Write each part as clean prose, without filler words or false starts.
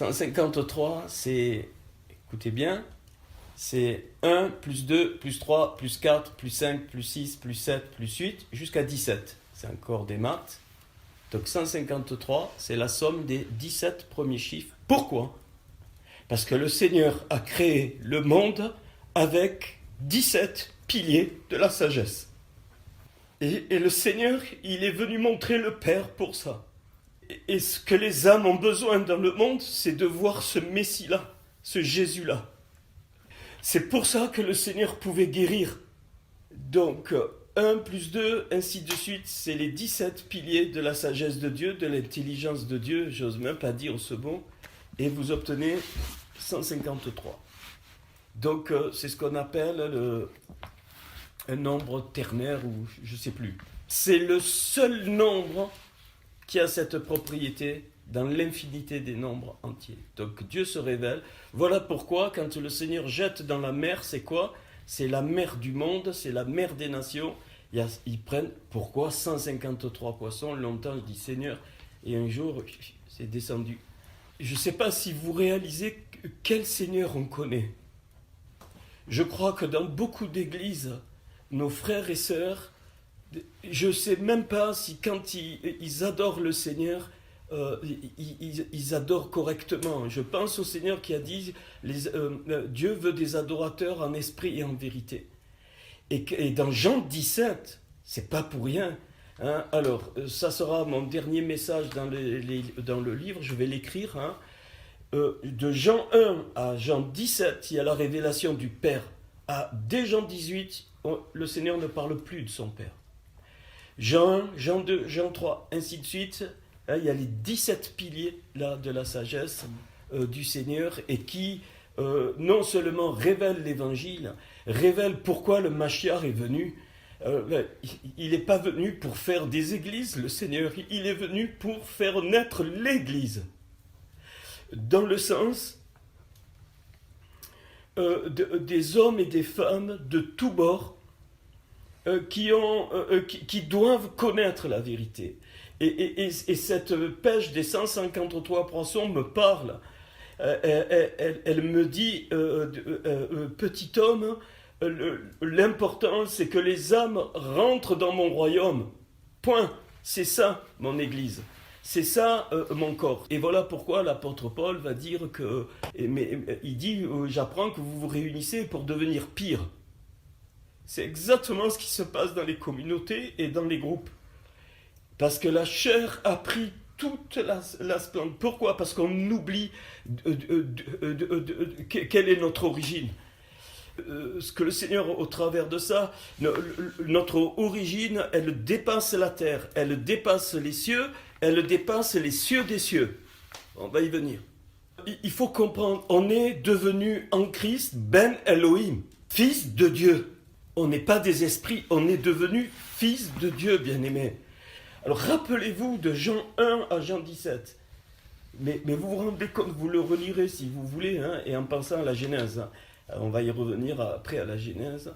153, c'est, écoutez bien, c'est 1, plus 2, plus 3, plus 4, plus 5, plus 6, plus 7, plus 8, jusqu'à 17. C'est encore des maths. Donc 153, c'est la somme des 17 premiers chiffres. Pourquoi ? Parce que le Seigneur a créé le monde avec 17 piliers de la sagesse. Et le Seigneur, il est venu montrer le Père pour ça. Et ce que les âmes ont besoin dans le monde, c'est de voir ce Messie-là, ce Jésus-là. C'est pour ça que le Seigneur pouvait guérir. Donc, 1 plus 2, ainsi de suite, c'est les 17 piliers de la sagesse de Dieu, de l'intelligence de Dieu, j'ose même pas dire ce mot, et vous obtenez 153. Donc, c'est ce qu'on appelle un nombre ternaire, ou je ne sais plus. C'est le seul nombre qui a cette propriété dans l'infinité des nombres entiers. Donc Dieu se révèle. Voilà pourquoi quand le Seigneur jette dans la mer, c'est quoi ? C'est la mer du monde, c'est la mer des nations. Ils prennent, pourquoi 153 poissons ? Longtemps, je dis Seigneur, et un jour, c'est descendu. Je ne sais pas si vous réalisez quel Seigneur on connaît. Je crois que dans beaucoup d'églises, nos frères et sœurs, je ne sais même pas si quand ils adorent le Seigneur, ils adorent correctement. Je pense au Seigneur qui a dit Dieu veut des adorateurs en esprit et en vérité. Et dans Jean 17, c'est pas pour rien. Hein. Alors, ça sera mon dernier message dans le livre, je vais l'écrire. Hein. De Jean 1 à Jean 17, il y a la révélation du Père. Dès Jean 18, le Seigneur ne parle plus de son Père. Jean 1, Jean 2, Jean 3, ainsi de suite. Hein, il y a les 17 piliers là, de la sagesse du Seigneur et qui non seulement révèlent l'Évangile, révèlent pourquoi le Machiar est venu. Il n'est pas venu pour faire des églises, le Seigneur. Il est venu pour faire naître l'Église. Dans le sens des hommes et des femmes de tous bords qui doivent connaître la vérité. Et cette pêche des 153 poissons me parle. Elle me dit, petit homme, l'important c'est que les âmes rentrent dans mon royaume. Point. C'est ça mon église. C'est ça mon corps. Et voilà pourquoi l'apôtre Paul va dire que... il dit, j'apprends que vous vous réunissez pour devenir pire. C'est exactement ce qui se passe dans les communautés et dans les groupes. Parce que la chair a pris toute la splendeur. Pourquoi ? Parce qu'on oublie quelle est notre origine. Ce que le Seigneur, au travers de ça, notre origine, elle dépasse la terre, elle dépasse les cieux, elle dépasse les cieux des cieux. On va y venir. Il faut comprendre, on est devenu en Christ Ben Elohim, fils de Dieu. On n'est pas des esprits, on est devenu fils de Dieu, bien-aimés. Alors rappelez-vous de Jean 1 à Jean 17. Mais vous vous rendez compte, vous le relirez si vous voulez, hein, et en pensant à la Genèse. On va y revenir après à la Genèse.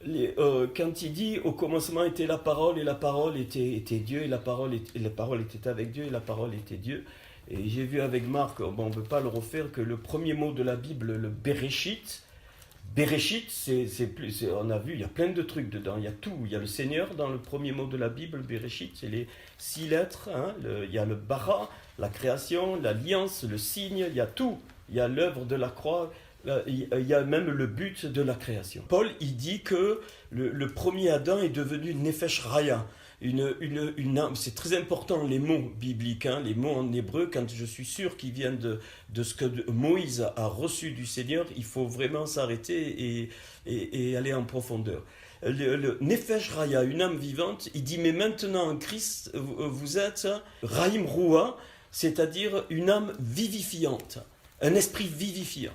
Quand il dit au commencement était la parole et la parole était Dieu et la parole était avec Dieu et la parole était Dieu. Et j'ai vu avec Marc, on ne peut pas le refaire, que le premier mot de la Bible, le Bereshit, on a vu, il y a plein de trucs dedans, il y a tout. Il y a le Seigneur dans le premier mot de la Bible, Bereshit, c'est les 6 lettres. Hein, il y a le bara, la création, l'alliance, le signe, il y a tout. Il y a l'œuvre de la croix, il y a même le but de la création. Paul, il dit que le premier Adam est devenu Nefesh Raya. Une âme. C'est très important les mots bibliques, hein, les mots en hébreu, quand je suis sûr qu'ils viennent de ce que Moïse a reçu du Seigneur, il faut vraiment s'arrêter et aller en profondeur. Le Nefesh Raya, une âme vivante, il dit mais maintenant en Christ vous êtes Raïm Roua, c'est-à-dire une âme vivifiante, un esprit vivifiant.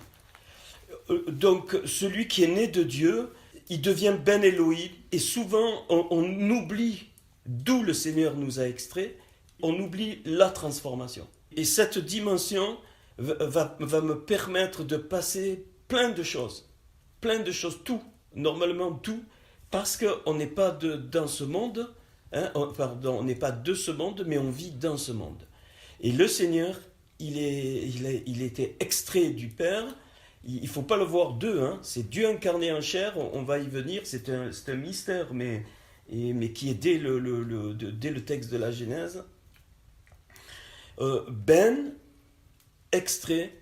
Donc celui qui est né de Dieu, il devient Ben Elohim et souvent on oublie d'où le Seigneur nous a extraits, on oublie la transformation. Et cette dimension va me permettre de passer plein de choses, tout, normalement tout, parce qu'on n'est pas dans ce monde, hein, on n'est pas de ce monde, mais on vit dans ce monde. Et le Seigneur, il était extrait du Père. Il ne faut pas le voir d'eux, hein. C'est Dieu incarné en chair, on va y venir, c'est un mystère, mais qui est dès le texte de la Genèse. Extrait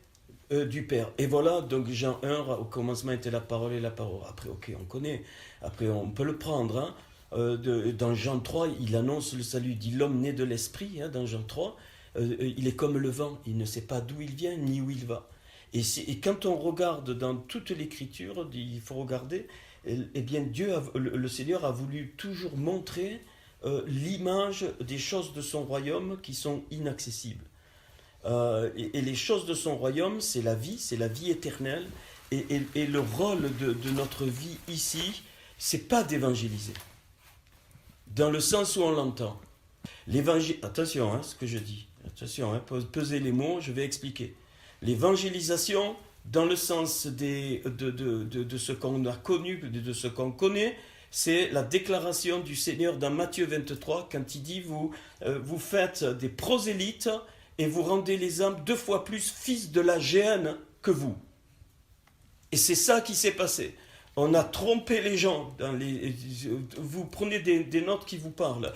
du Père. Et voilà, donc Jean 1, au commencement était la parole et la parole. Après, ok, on connaît, après on peut le prendre, hein. Dans Jean 3, il annonce le salut, il dit l'homme né de l'esprit, hein, dans Jean 3, il est comme le vent, il ne sait pas d'où il vient ni où il va. Et quand on regarde dans toute l'écriture, il faut regarder, eh bien le Seigneur a voulu toujours montrer l'image des choses de son royaume qui sont inaccessibles. Et les choses de son royaume, c'est la vie éternelle. Et le rôle de notre vie ici, c'est pas d'évangéliser. Dans le sens où on l'entend. Attention, ce que je dis. Attention, pesez les mots, je vais expliquer. L'évangélisation, dans le sens de ce qu'on a connu, de ce qu'on connaît, c'est la déclaration du Seigneur dans Matthieu 23, quand il dit vous faites des prosélytes et vous rendez les âmes 2 fois plus fils de la géhenne que vous. Et c'est ça qui s'est passé. On a trompé les gens. Vous prenez des notes qui vous parlent.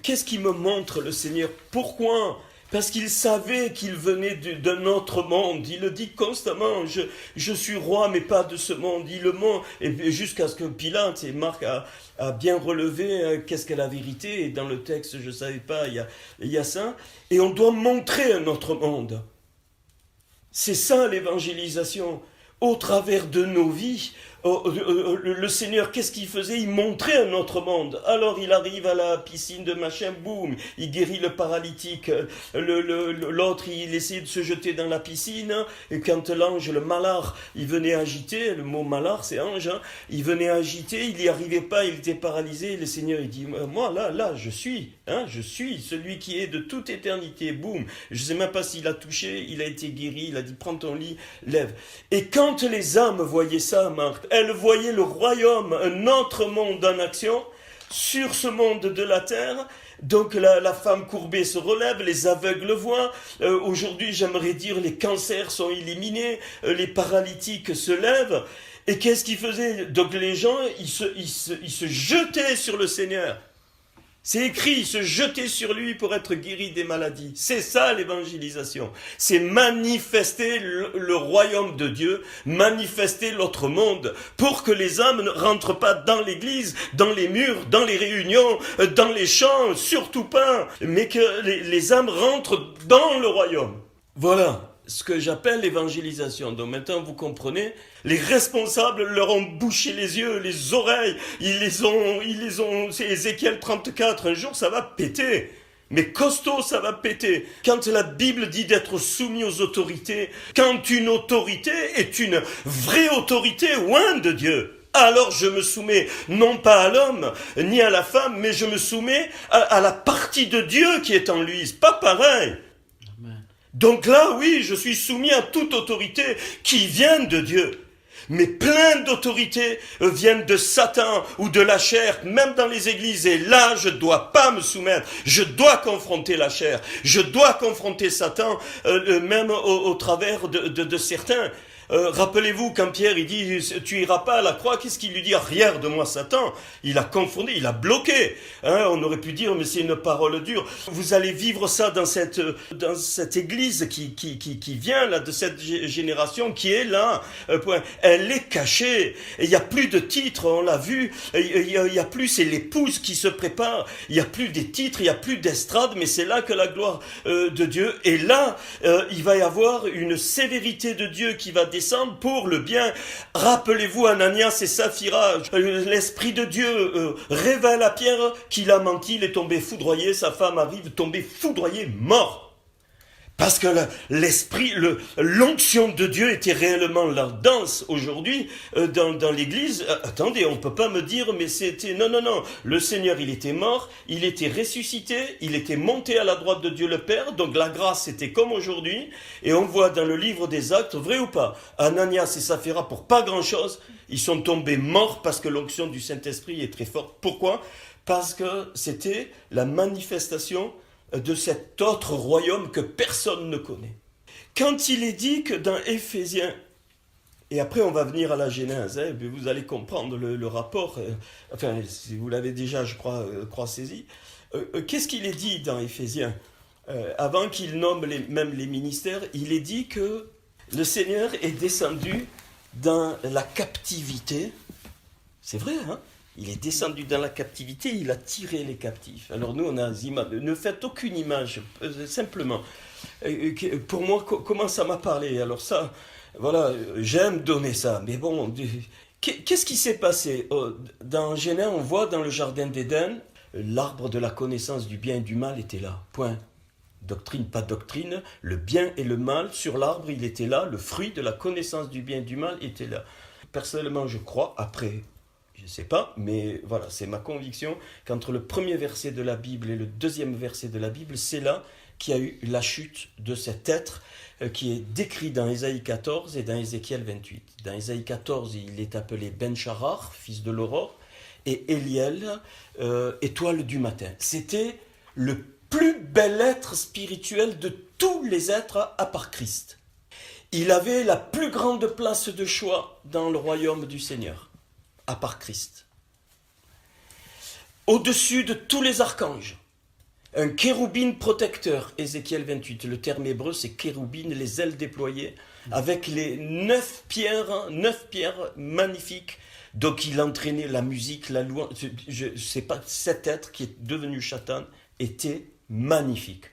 Qu'est-ce qui me montre le Seigneur? Pourquoi? Parce qu'il savait qu'il venait d'un autre monde. Il le dit constamment, je suis roi, mais pas de ce monde. Il le ment, et jusqu'à ce que Pilate, et Marc a bien relevé qu'est-ce qu'est la vérité. Et dans le texte, je ne savais pas, il y a ça. Et on doit montrer un autre monde. C'est ça l'évangélisation. Au travers de nos vies, le Seigneur, qu'est-ce qu'il faisait? Il montrait un autre monde. Alors il arrive à la piscine de machin, boum, il guérit le paralytique. L'autre, il essayait de se jeter dans la piscine. Et quand l'ange, le malard, il venait agiter, le mot malard, c'est ange, hein, il venait agiter, il n'y arrivait pas, il était paralysé. Le Seigneur, il dit, moi, là, je suis celui qui est de toute éternité. Boum, je ne sais même pas s'il a touché, il a été guéri, il a dit, prends ton lit, lève. Et quand les âmes voyaient ça, Marthe, elles voyaient le royaume, un autre monde en action, sur ce monde de la terre. Donc la femme courbée se relève, les aveugles voient. Aujourd'hui, j'aimerais dire, les cancers sont éliminés, les paralytiques se lèvent. Et qu'est-ce qu'ils faisaient? Donc les gens, ils se jetaient sur le Seigneur. C'est écrit, se jeter sur lui pour être guéri des maladies. C'est ça l'évangélisation. C'est manifester le royaume de Dieu, manifester l'autre monde, pour que les âmes ne rentrent pas dans l'église, dans les murs, dans les réunions, dans les champs, surtout pas, mais que les âmes rentrent dans le royaume. Voilà ce que j'appelle l'évangélisation. Donc maintenant vous comprenez, les responsables leur ont bouché les yeux, les oreilles, ils les ont, c'est Ézéchiel 34, un jour ça va péter. Mais costaud, ça va péter. Quand la Bible dit d'être soumis aux autorités, quand une autorité est une vraie autorité loin de Dieu, alors je me soumets non pas à l'homme, ni à la femme, mais je me soumets à la partie de Dieu qui est en lui. C'est pas pareil. Donc là, oui, je suis soumis à toute autorité qui vient de Dieu. Mais plein d'autorités viennent de Satan ou de la chair, même dans les églises. Et là, je ne dois pas me soumettre. Je dois confronter la chair. Je dois confronter Satan, même au travers de certains. Rappelez-vous quand Pierre il dit tu iras pas à la croix, qu'est-ce qu'il lui dit? Arrière de moi Satan. Il a confondu, il a bloqué. On aurait pu dire mais c'est une parole dure. Vous allez vivre ça dans cette église qui vient là de cette génération qui est là. Elle est cachée. Il y a plus de titres, on l'a vu. Il y a plus, c'est l'épouse qui se prépare. Il y a plus des titres, il y a plus d'estrade, mais c'est là que la gloire de Dieu. Et là, il va y avoir une sévérité de Dieu qui va descendre pour le bien. Rappelez-vous Ananias et Saphira, l'Esprit de Dieu révèle à Pierre qu'il a menti, il est tombé foudroyé, sa femme arrive tombée foudroyée, mort. Parce que l'esprit, l'onction de Dieu était réellement la danse aujourd'hui dans l'église. Attendez, on ne peut pas me dire, mais c'était... Non. Le Seigneur, il était mort, il était ressuscité, il était monté à la droite de Dieu le Père. Donc la grâce, c'était comme aujourd'hui. Et on voit dans le livre des Actes, vrai ou pas, Ananias et Saphira, pour pas grand-chose, ils sont tombés morts parce que l'onction du Saint-Esprit est très forte. Pourquoi? Parce que c'était la manifestation de cet autre royaume que personne ne connaît. quand il est dit que dans Éphésiens, et après on va venir à la Genèse, vous allez comprendre le rapport, enfin si vous l'avez déjà je crois saisi, qu'est-ce qu'il est dit dans Éphésiens avant qu'il nomme même les ministères, il est dit que le Seigneur est descendu dans la captivité, c'est vrai, hein? Il est descendu dans la captivité, il a tiré les captifs. Alors nous, on a des images. Ne faites aucune image, simplement. Pour moi, comment ça m'a parlé? Alors ça, voilà, j'aime donner ça. Mais bon, qu'est-ce qui s'est passé? Dans Genèse, on voit dans le jardin d'Éden, l'arbre de la connaissance du bien et du mal était là. Point. Doctrine, pas doctrine. Le bien et le mal, sur l'arbre, il était là. Le fruit de la connaissance du bien et du mal était là. Personnellement, je crois, après... Je ne sais pas, mais voilà, c'est ma conviction qu'entre le premier verset de la Bible et le deuxième verset de la Bible, c'est là qu'il y a eu la chute de cet être qui est décrit dans Ésaïe 14 et dans Ézéchiel 28. Dans Ésaïe 14, il est appelé Ben-Sharar, fils de l'aurore, et Eliel, étoile du matin. C'était le plus bel être spirituel de tous les êtres à part Christ. Il avait la plus grande place de choix dans le royaume du Seigneur. À part Christ. Au-dessus de tous les archanges, un kéroubine protecteur, Ézéchiel 28, le terme hébreu c'est kéroubine, les ailes déployées, avec les 9 pierres magnifiques, donc il entraînait la musique, la louange, je sais pas, cet être qui est devenu Satan était magnifique.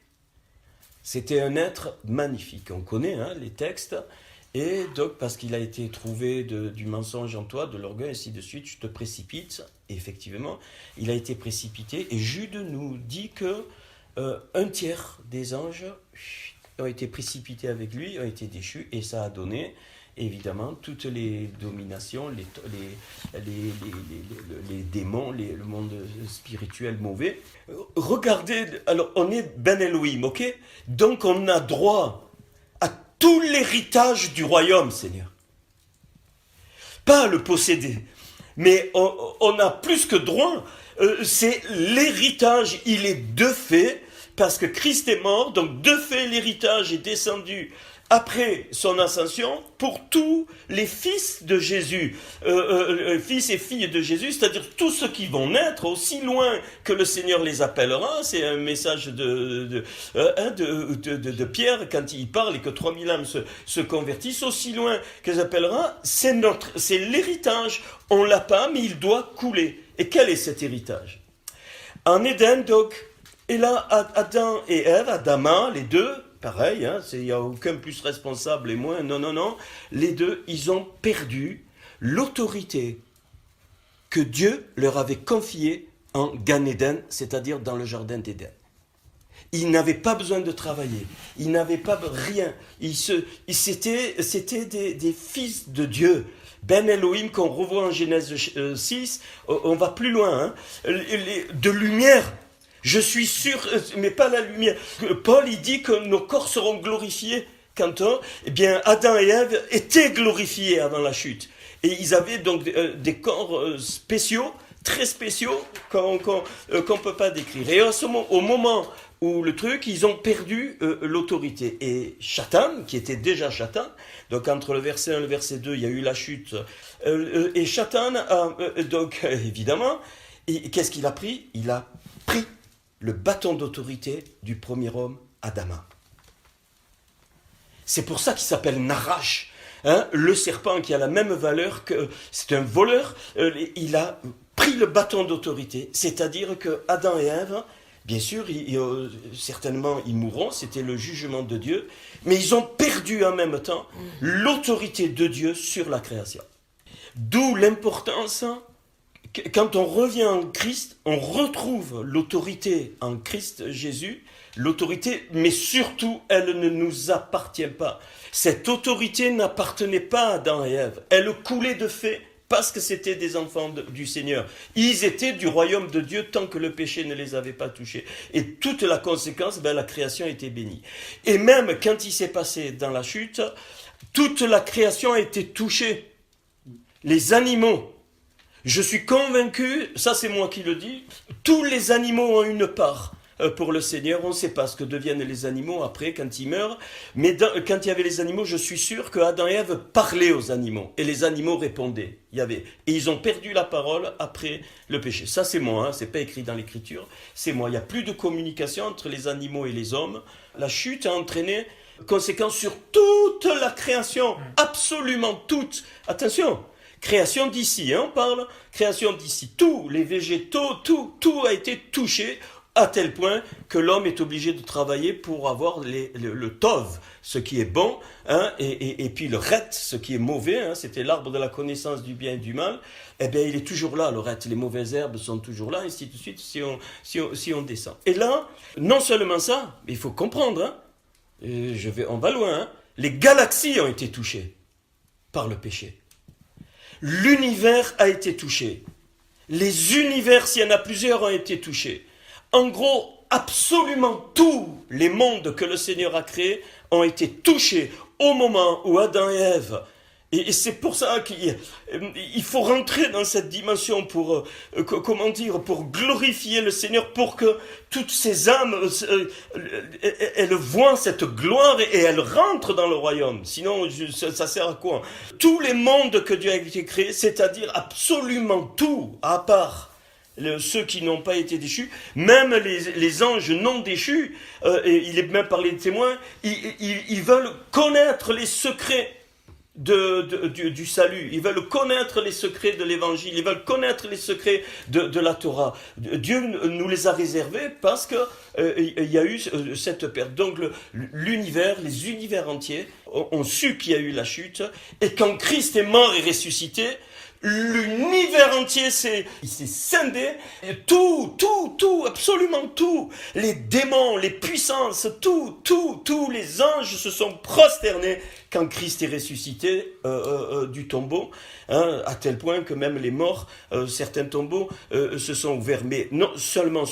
C'était un être magnifique, on connaît les textes. Et donc, parce qu'il a été trouvé du mensonge en toi, de l'orgueil, ainsi de suite, tu te précipites. Et effectivement, il a été précipité. Et Jude nous dit que un tiers des anges ont été précipités avec lui, ont été déchus. Et ça a donné, évidemment, toutes les dominations, les démons, le monde spirituel mauvais. Regardez, alors on est Ben Elohim, ok? Donc on a droit tout l'héritage du royaume, Seigneur. Pas le posséder, mais on a plus que droit. C'est l'héritage, il est de fait, parce que Christ est mort, donc de fait l'héritage est descendu après son ascension pour tous les fils de Jésus, fils et filles de Jésus, c'est-à-dire tous ceux qui vont naître aussi loin que le Seigneur les appellera. C'est un message de Pierre quand il parle et que 3000 âmes se convertissent, aussi loin que les appellera, c'est l'héritage. On l'a pas, mais il doit couler. Et quel est cet héritage? En Éden, donc, et là, Adam et Ève, Adama, les deux, pareil, il n'y a aucun plus responsable et moins, non. Les deux, ils ont perdu l'autorité que Dieu leur avait confiée en Gan Éden, c'est-à-dire dans le jardin d'Éden. Ils n'avaient pas besoin de travailler, ils n'avaient pas rien, c'était des fils de Dieu. Ben Elohim qu'on revoit en Genèse 6, on va plus loin, de lumière. Je suis sûr, mais pas la lumière. Paul, il dit que nos corps seront glorifiés quand Adam et Ève étaient glorifiés avant la chute. Et ils avaient donc des corps spéciaux, très spéciaux, qu'on peut pas décrire. Et au moment où le truc, ils ont perdu l'autorité. Et Satan, qui était déjà Satan, donc entre le verset 1 et le verset 2, il y a eu la chute. Et Satan, donc évidemment, qu'est-ce qu'il a pris? Il a pris le bâton d'autorité du premier homme, Adama. C'est pour ça qu'il s'appelle Narash. Le serpent qui a la même valeur que... C'est un voleur. Il a pris le bâton d'autorité. C'est-à-dire que Adam et Ève, bien sûr, certainement ils mourront. C'était le jugement de Dieu. Mais ils ont perdu en même temps l'autorité de Dieu sur la création. D'où l'importance... Quand on revient en Christ, on retrouve l'autorité en Christ Jésus, l'autorité, mais surtout, elle ne nous appartient pas. Cette autorité n'appartenait pas à Adam et Ève. Elle coulait de fait parce que c'était des enfants du Seigneur. Ils étaient du royaume de Dieu tant que le péché ne les avait pas touchés. Et toute la conséquence, la création était bénie. Et même quand il s'est passé dans la chute, toute la création a été touchée. Les animaux, je suis convaincu, ça c'est moi qui le dis, tous les animaux ont une part pour le Seigneur. On ne sait pas ce que deviennent les animaux après, quand ils meurent. Mais quand il y avait les animaux, je suis sûr que Adam et Ève parlaient aux animaux. Et les animaux répondaient. Et ils ont perdu la parole après le péché. Ça, c'est moi, c'est pas écrit dans l'Écriture. C'est moi. Il n'y a plus de communication entre les animaux et les hommes. La chute a entraîné conséquences sur toute la création. Absolument toute. Attention, création d'ici, on parle. Création d'ici. Tous les végétaux, tout a été touché à tel point que l'homme est obligé de travailler pour avoir le tov, ce qui est bon, et puis le ret, ce qui est mauvais, c'était l'arbre de la connaissance du bien et du mal, eh bien il est toujours là, le ret, les mauvaises herbes sont toujours là, ainsi de suite, si on descend. Et là, non seulement ça, mais il faut comprendre, on va loin, les galaxies ont été touchées par le péché. L'univers a été touché. Les univers, s'il y en a plusieurs, ont été touchés. En gros, absolument tous les mondes que le Seigneur a créés ont été touchés au moment où Adam et Ève. Et c'est pour ça qu'il faut rentrer dans cette dimension pour glorifier le Seigneur, pour que toutes ces âmes, elles voient cette gloire et elles rentrent dans le royaume. Sinon, ça sert à quoi? Tous les mondes que Dieu a été créés, c'est-à-dire absolument tout, à part ceux qui n'ont pas été déchus, même les anges non déchus, et il est même parlé de témoins, ils veulent connaître les secrets du salut, ils veulent connaître les secrets de l'évangile, ils veulent connaître les secrets de la Torah. Dieu nous les a réservés parce que il y a eu cette perte. Donc l'univers, les univers entiers ont su qu'il y a eu la chute, et quand Christ est mort et ressuscité, l'univers entier s'est scindé, et tout, absolument tout, les démons, les puissances, tous les anges se sont prosternés quand Christ est ressuscité du tombeau, à tel point que même les morts, certains tombeaux se sont ouverts, mais non seulement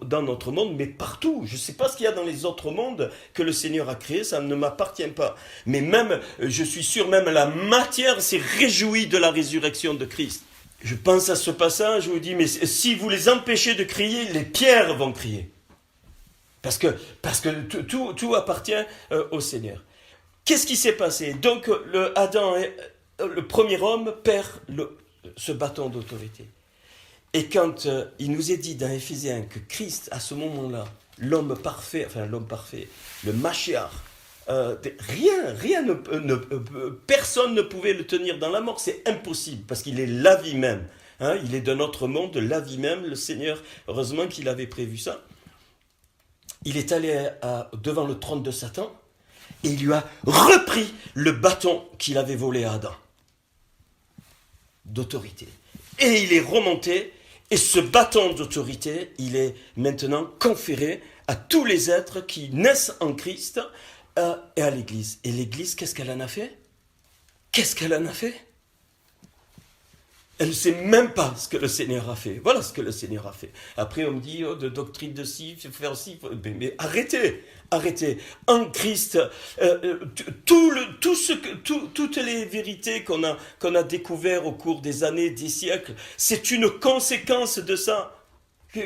dans notre monde, mais partout. Je ne sais pas ce qu'il y a dans les autres mondes que le Seigneur a créés, ça ne m'appartient pas. Mais même, je suis sûr, même la matière s'est réjouie de la résurrection de Christ. Je pense à ce passage où il dit, mais si vous les empêchez de crier, les pierres vont crier. Parce que tout appartient au Seigneur. Qu'est-ce qui s'est passé? Donc, le premier homme perd ce bâton d'autorité. Et quand il nous est dit dans Éphésiens que Christ, à ce moment-là, l'homme parfait, le Mashiach, personne ne pouvait le tenir dans la mort, c'est impossible, parce qu'il est la vie même. Il est de notre monde, la vie même, le Seigneur, heureusement qu'il avait prévu ça. Il est allé devant le trône de Satan, et il lui a repris le bâton qu'il avait volé à Adam, d'autorité. Et il est remonté, et ce bâton d'autorité, il est maintenant conféré à tous les êtres qui naissent en Christ et à l'Église. Et l'Église, qu'est-ce qu'elle en a fait? Elle ne sait même pas ce que le Seigneur a fait. Voilà ce que le Seigneur a fait. Après, on me dit, de doctrine de ci, il faut faire ci. Mais arrêtez. En Christ, toutes les vérités qu'on a découvertes au cours des années, des siècles, c'est une conséquence de ça.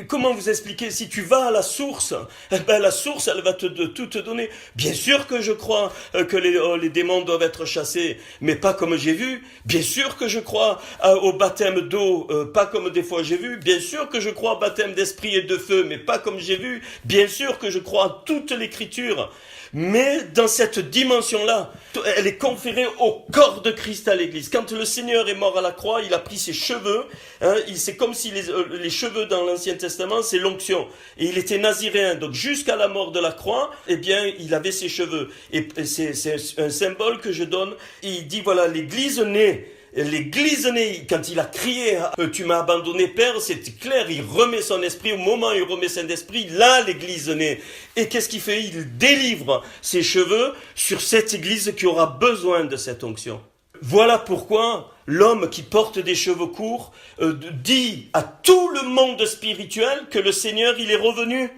Comment vous expliquer? Si tu vas à la source, la source, elle va tout te donner. Bien sûr que je crois que les démons doivent être chassés, mais pas comme j'ai vu. Bien sûr que je crois au baptême d'eau, pas comme des fois j'ai vu. Bien sûr que je crois au baptême d'esprit et de feu, mais pas comme j'ai vu. Bien sûr que je crois à toute l'écriture. Mais dans cette dimension-là, elle est conférée au corps de Christ à l'Église. Quand le Seigneur est mort à la croix, il a pris ses cheveux. C'est comme si les cheveux dans l'Ancien Testament, c'est l'onction. Et il était naziréen. Donc jusqu'à la mort de la croix, eh bien, il avait ses cheveux. Et c'est un symbole que je donne. Et il dit, voilà, l'Église née. Quand il a crié « Tu m'as abandonné, Père », c'était clair, il remet son esprit. Au moment où il remet son esprit, là, l'Église naît. Et qu'est-ce qu'il fait? Il délivre ses cheveux sur cette Église qui aura besoin de cette onction. Voilà pourquoi l'homme qui porte des cheveux courts dit à tout le monde spirituel que le Seigneur, il est revenu.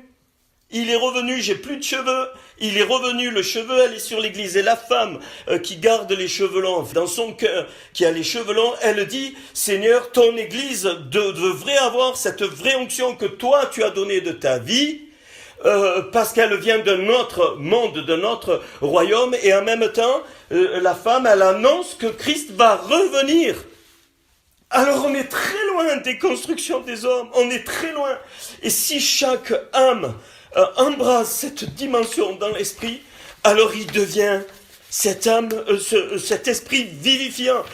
Il est revenu, j'ai plus de cheveux. Il est revenu, le cheveu, elle est sur l'Église. Et la femme qui garde les cheveux longs dans son cœur, qui a les cheveux longs, elle dit, Seigneur, ton Église devrait avoir cette vraie onction que toi, tu as donnée de ta vie. parce qu'elle vient d'un autre monde, d'un autre royaume, et en même temps, la femme, elle annonce que Christ va revenir. Alors on est très loin des constructions des hommes, on est très loin. Et si chaque âme embrasse cette dimension dans l'esprit, alors il devient cette âme, cet esprit vivifiant.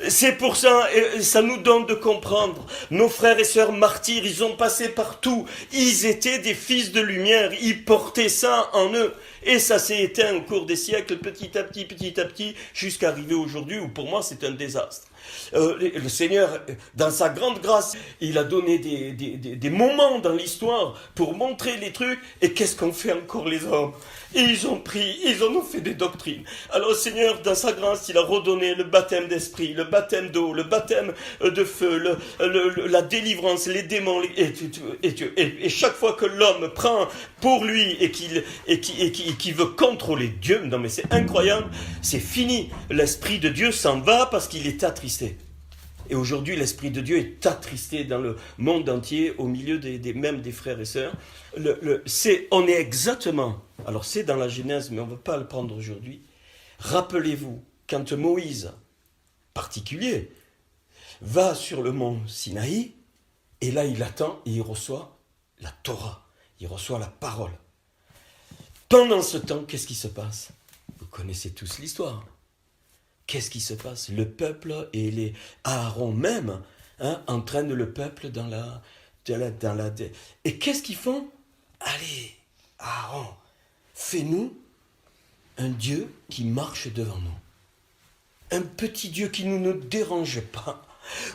C'est pour ça, et ça nous donne de comprendre. Nos frères et sœurs martyrs, ils ont passé partout. Ils étaient des fils de lumière. Ils portaient ça en eux. Et ça s'est éteint au cours des siècles, petit à petit, jusqu'à arriver aujourd'hui où pour moi c'est un désastre. Le Seigneur, dans sa grande grâce, il a donné des moments dans l'histoire pour montrer les trucs. Et qu'est-ce qu'ont fait encore les hommes? Et ils en ont fait des doctrines. Alors le Seigneur, dans sa grâce, il a redonné le baptême d'esprit, le baptême d'eau, le baptême de feu, la délivrance, les démons. Et chaque fois que l'homme prend pour lui et qui veut contrôler Dieu, non mais c'est incroyable, c'est fini. L'Esprit de Dieu s'en va parce qu'il est attristé. Et aujourd'hui, l'Esprit de Dieu est attristé dans le monde entier, au milieu même des frères et sœurs. On est exactement, alors c'est dans la Genèse, mais on ne va pas le prendre aujourd'hui. Rappelez-vous, quand Moïse, particulier, va sur le mont Sinaï, et là il attend et il reçoit la Torah, il reçoit la parole. Pendant ce temps, qu'est-ce qui se passe? Vous connaissez tous l'histoire. Qu'est-ce qui se passe? Le peuple et les Aaron même entraînent le peuple dans la. Et qu'est-ce qu'ils font? Allez, Aaron, fais-nous un Dieu qui marche devant nous. Un petit Dieu qui ne nous dérange pas.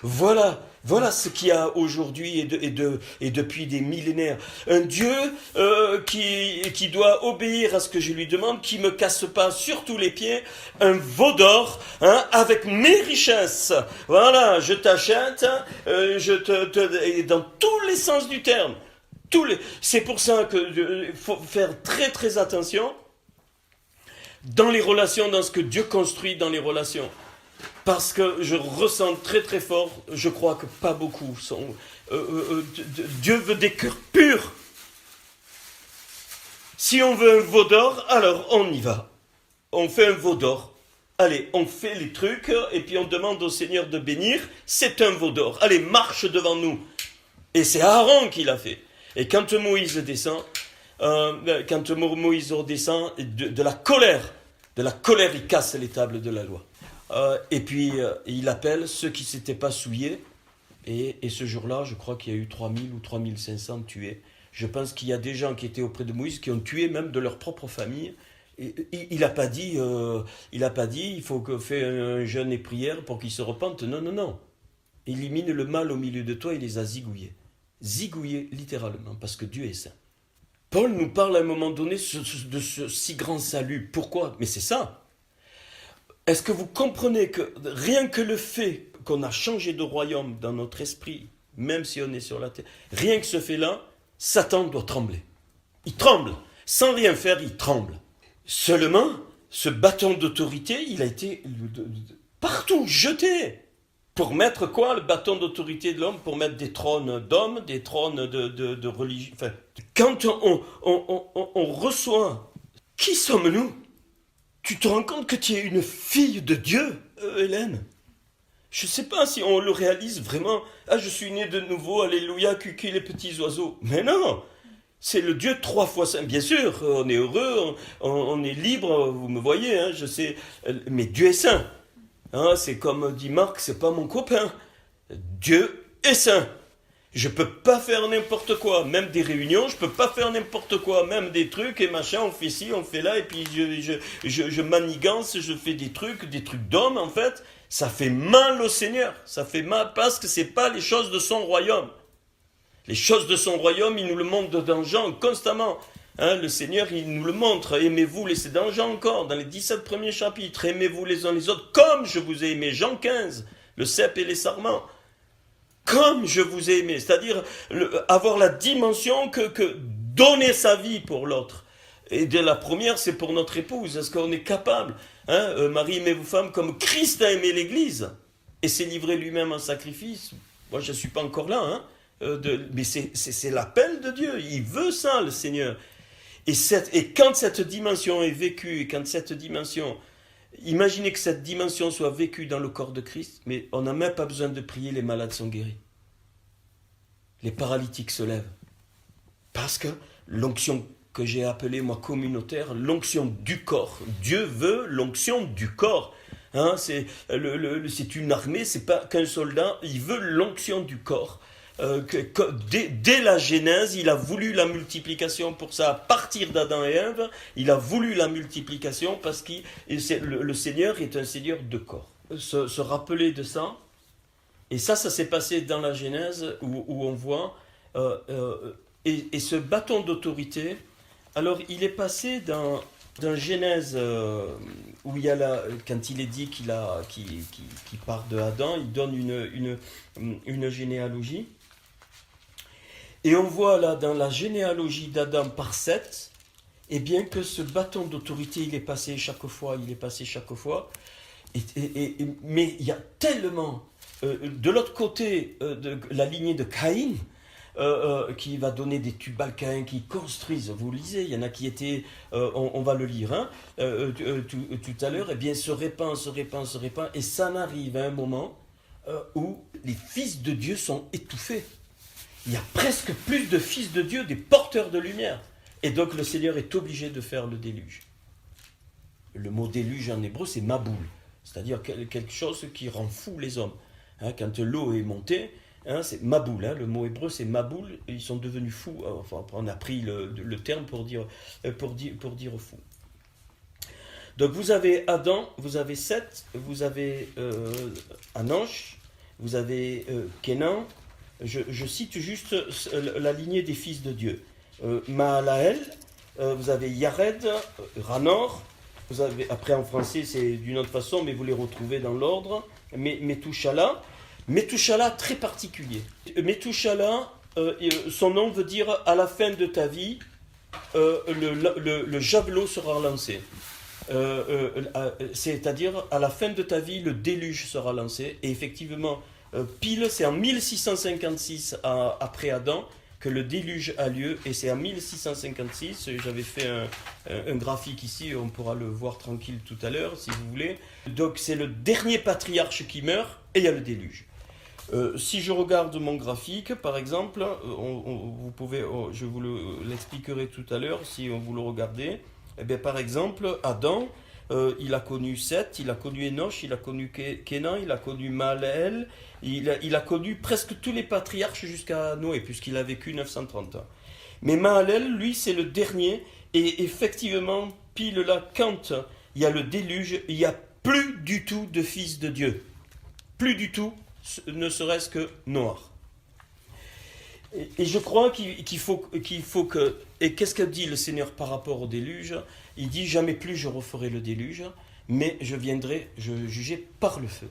Voilà ce qu'il y a aujourd'hui et depuis des millénaires. Un Dieu qui doit obéir à ce que je lui demande, qui ne me casse pas surtout les pieds, un veau d'or avec mes richesses. Voilà, je t'achète, et dans tous les sens du terme. C'est pour ça qu'il faut faire très très attention dans les relations, dans ce que Dieu construit dans les relations. Parce que je ressens très très fort, je crois que pas beaucoup sont... Dieu veut des cœurs purs. Si on veut un veau d'or, alors on y va. On fait un veau d'or. Allez, on fait les trucs et puis on demande au Seigneur de bénir. C'est un veau d'or. Allez, marche devant nous. Et c'est Aaron qui l'a fait. Et quand Moïse descend, de la colère, il casse les tables de la loi. Et puis, il appelle ceux qui ne s'étaient pas souillés. Et ce jour-là, je crois qu'il y a eu 3000 ou 3500 tués. Je pense qu'il y a des gens qui étaient auprès de Moïse qui ont tué même de leur propre famille. Et, il n'a pas dit, il faut que fait un jeûne et prière pour qu'ils se repentent. Non. Élimine le mal au milieu de toi, il les a zigouillés. Zigouillés, littéralement, parce que Dieu est saint. Paul nous parle à un moment donné de ce si grand salut. Pourquoi? Mais c'est ça. Est-ce que vous comprenez que rien que le fait qu'on a changé de royaume dans notre esprit, même si on est sur la terre, rien que ce fait-là, Satan doit trembler. Il tremble. Sans rien faire, il tremble. Seulement, ce bâton d'autorité, il a été partout jeté. Pour mettre quoi, le bâton d'autorité de l'homme? Pour mettre des trônes d'hommes, des trônes de religion. Enfin, quand on reçoit, qui sommes-nous? Tu te rends compte que tu es une fille de Dieu, Hélène? Je ne sais pas si on le réalise vraiment. Ah, je suis né de nouveau, alléluia, cucu les petits oiseaux. Mais non, c'est le Dieu 3 fois saint. Bien sûr, on est heureux, on est libre, vous me voyez, je sais. Mais Dieu est saint. C'est comme dit Marc, c'est pas mon copain. Dieu est saint. Je peux pas faire n'importe quoi, même des réunions, je peux pas faire n'importe quoi, même des trucs et machin, on fait ci, on fait là, et puis je manigance, je fais des trucs d'homme en fait. Ça fait mal au Seigneur, ça fait mal parce que c'est pas les choses de son royaume. Les choses de son royaume, il nous le montre dans Jean constamment. Le Seigneur, il nous le montre. Aimez-vous, c'est dans Jean encore, dans les 17 premiers chapitres. Aimez-vous les uns les autres comme je vous ai aimé. Jean 15, le cep et les sarments. Comme je vous ai aimé. C'est-à-dire avoir la dimension que donner sa vie pour l'autre. Et de la première, c'est pour notre épouse. Est-ce qu'on est capable? Marie, aimez-vous femme comme Christ a aimé l'Église. Et s'est livré lui-même en sacrifice. Moi, je ne suis pas encore là. Mais c'est l'appel de Dieu. Il veut ça, le Seigneur. Et quand cette dimension est vécue, et quand cette dimension, imaginez que cette dimension soit vécue dans le corps de Christ, mais on n'a même pas besoin de prier, les malades sont guéris. Les paralytiques se lèvent. Parce que l'onction que j'ai appelée, moi, communautaire, l'onction du corps. Dieu veut l'onction du corps. Hein, c'est une armée, c'est pas qu'un soldat, il veut l'onction du corps. Dès la Genèse, il a voulu la multiplication pour ça. À partir d'Adam et Ève, il a voulu la multiplication parce que le Seigneur est un Seigneur de corps. Se rappeler de ça, et ça s'est passé dans la Genèse où on voit, et ce bâton d'autorité, alors il est passé dans Genèse où il y a quand il est dit qu'il part de Adam, il donne une généalogie. Et on voit là dans la généalogie d'Adam par Seth, eh bien que ce bâton d'autorité il est passé chaque fois. Mais il y a tellement de l'autre côté de la lignée de Caïn, qui va donner des Tubal-Caïn qui construisent, vous lisez, il y en a qui étaient, on va le lire tout à l'heure, eh bien se répand, et ça n'arrive à un moment où les fils de Dieu sont étouffés. Il y a presque plus de fils de Dieu, des porteurs de lumière. Et donc le Seigneur est obligé de faire le déluge. Le mot déluge en hébreu, c'est maboul, c'est-à-dire quelque chose qui rend fou les hommes. Hein, quand l'eau est montée, hein, c'est maboul, hein, le mot hébreu c'est maboul, ils sont devenus fous. Enfin, on a pris le terme pour dire fou. Donc vous avez Adam, vous avez Seth, vous avez Anosh, vous avez Kénan. Je cite juste la lignée des fils de Dieu. Mahalaël, vous avez Yared, Ranor, vous avez, après en français c'est d'une autre façon, mais vous les retrouvez dans l'ordre. Metouchala, très particulier. Metouchala, son nom veut dire à la fin de ta vie, le javelot sera lancé. C'est-à-dire à la fin de ta vie, le déluge sera lancé. Et effectivement, pile, c'est en 1656 après Adam que le déluge a lieu, et c'est en 1656, j'avais fait un graphique ici, on pourra le voir tranquille tout à l'heure si vous voulez. Donc c'est le dernier patriarche qui meurt et il y a le déluge. Si je regarde mon graphique par exemple, vous pouvez, je vous l'expliquerai tout à l'heure si vous le regardez. Eh bien, par exemple, Adam, il a connu Seth, il a connu Enoch, il a connu Kénan, il a connu Mahalaël, il a connu presque tous les patriarches jusqu'à Noé, puisqu'il a vécu 930 ans. Mais Mahalaël, lui, c'est le dernier, et effectivement, pile là, quand il y a le déluge, il n'y a plus du tout de fils de Dieu. Plus du tout, ne serait-ce que Noah. Et je crois qu'il faut que... Et qu'est-ce que dit le Seigneur par rapport au déluge ? Il dit « Jamais plus je referai le déluge, mais je viendrai juger par le feu. »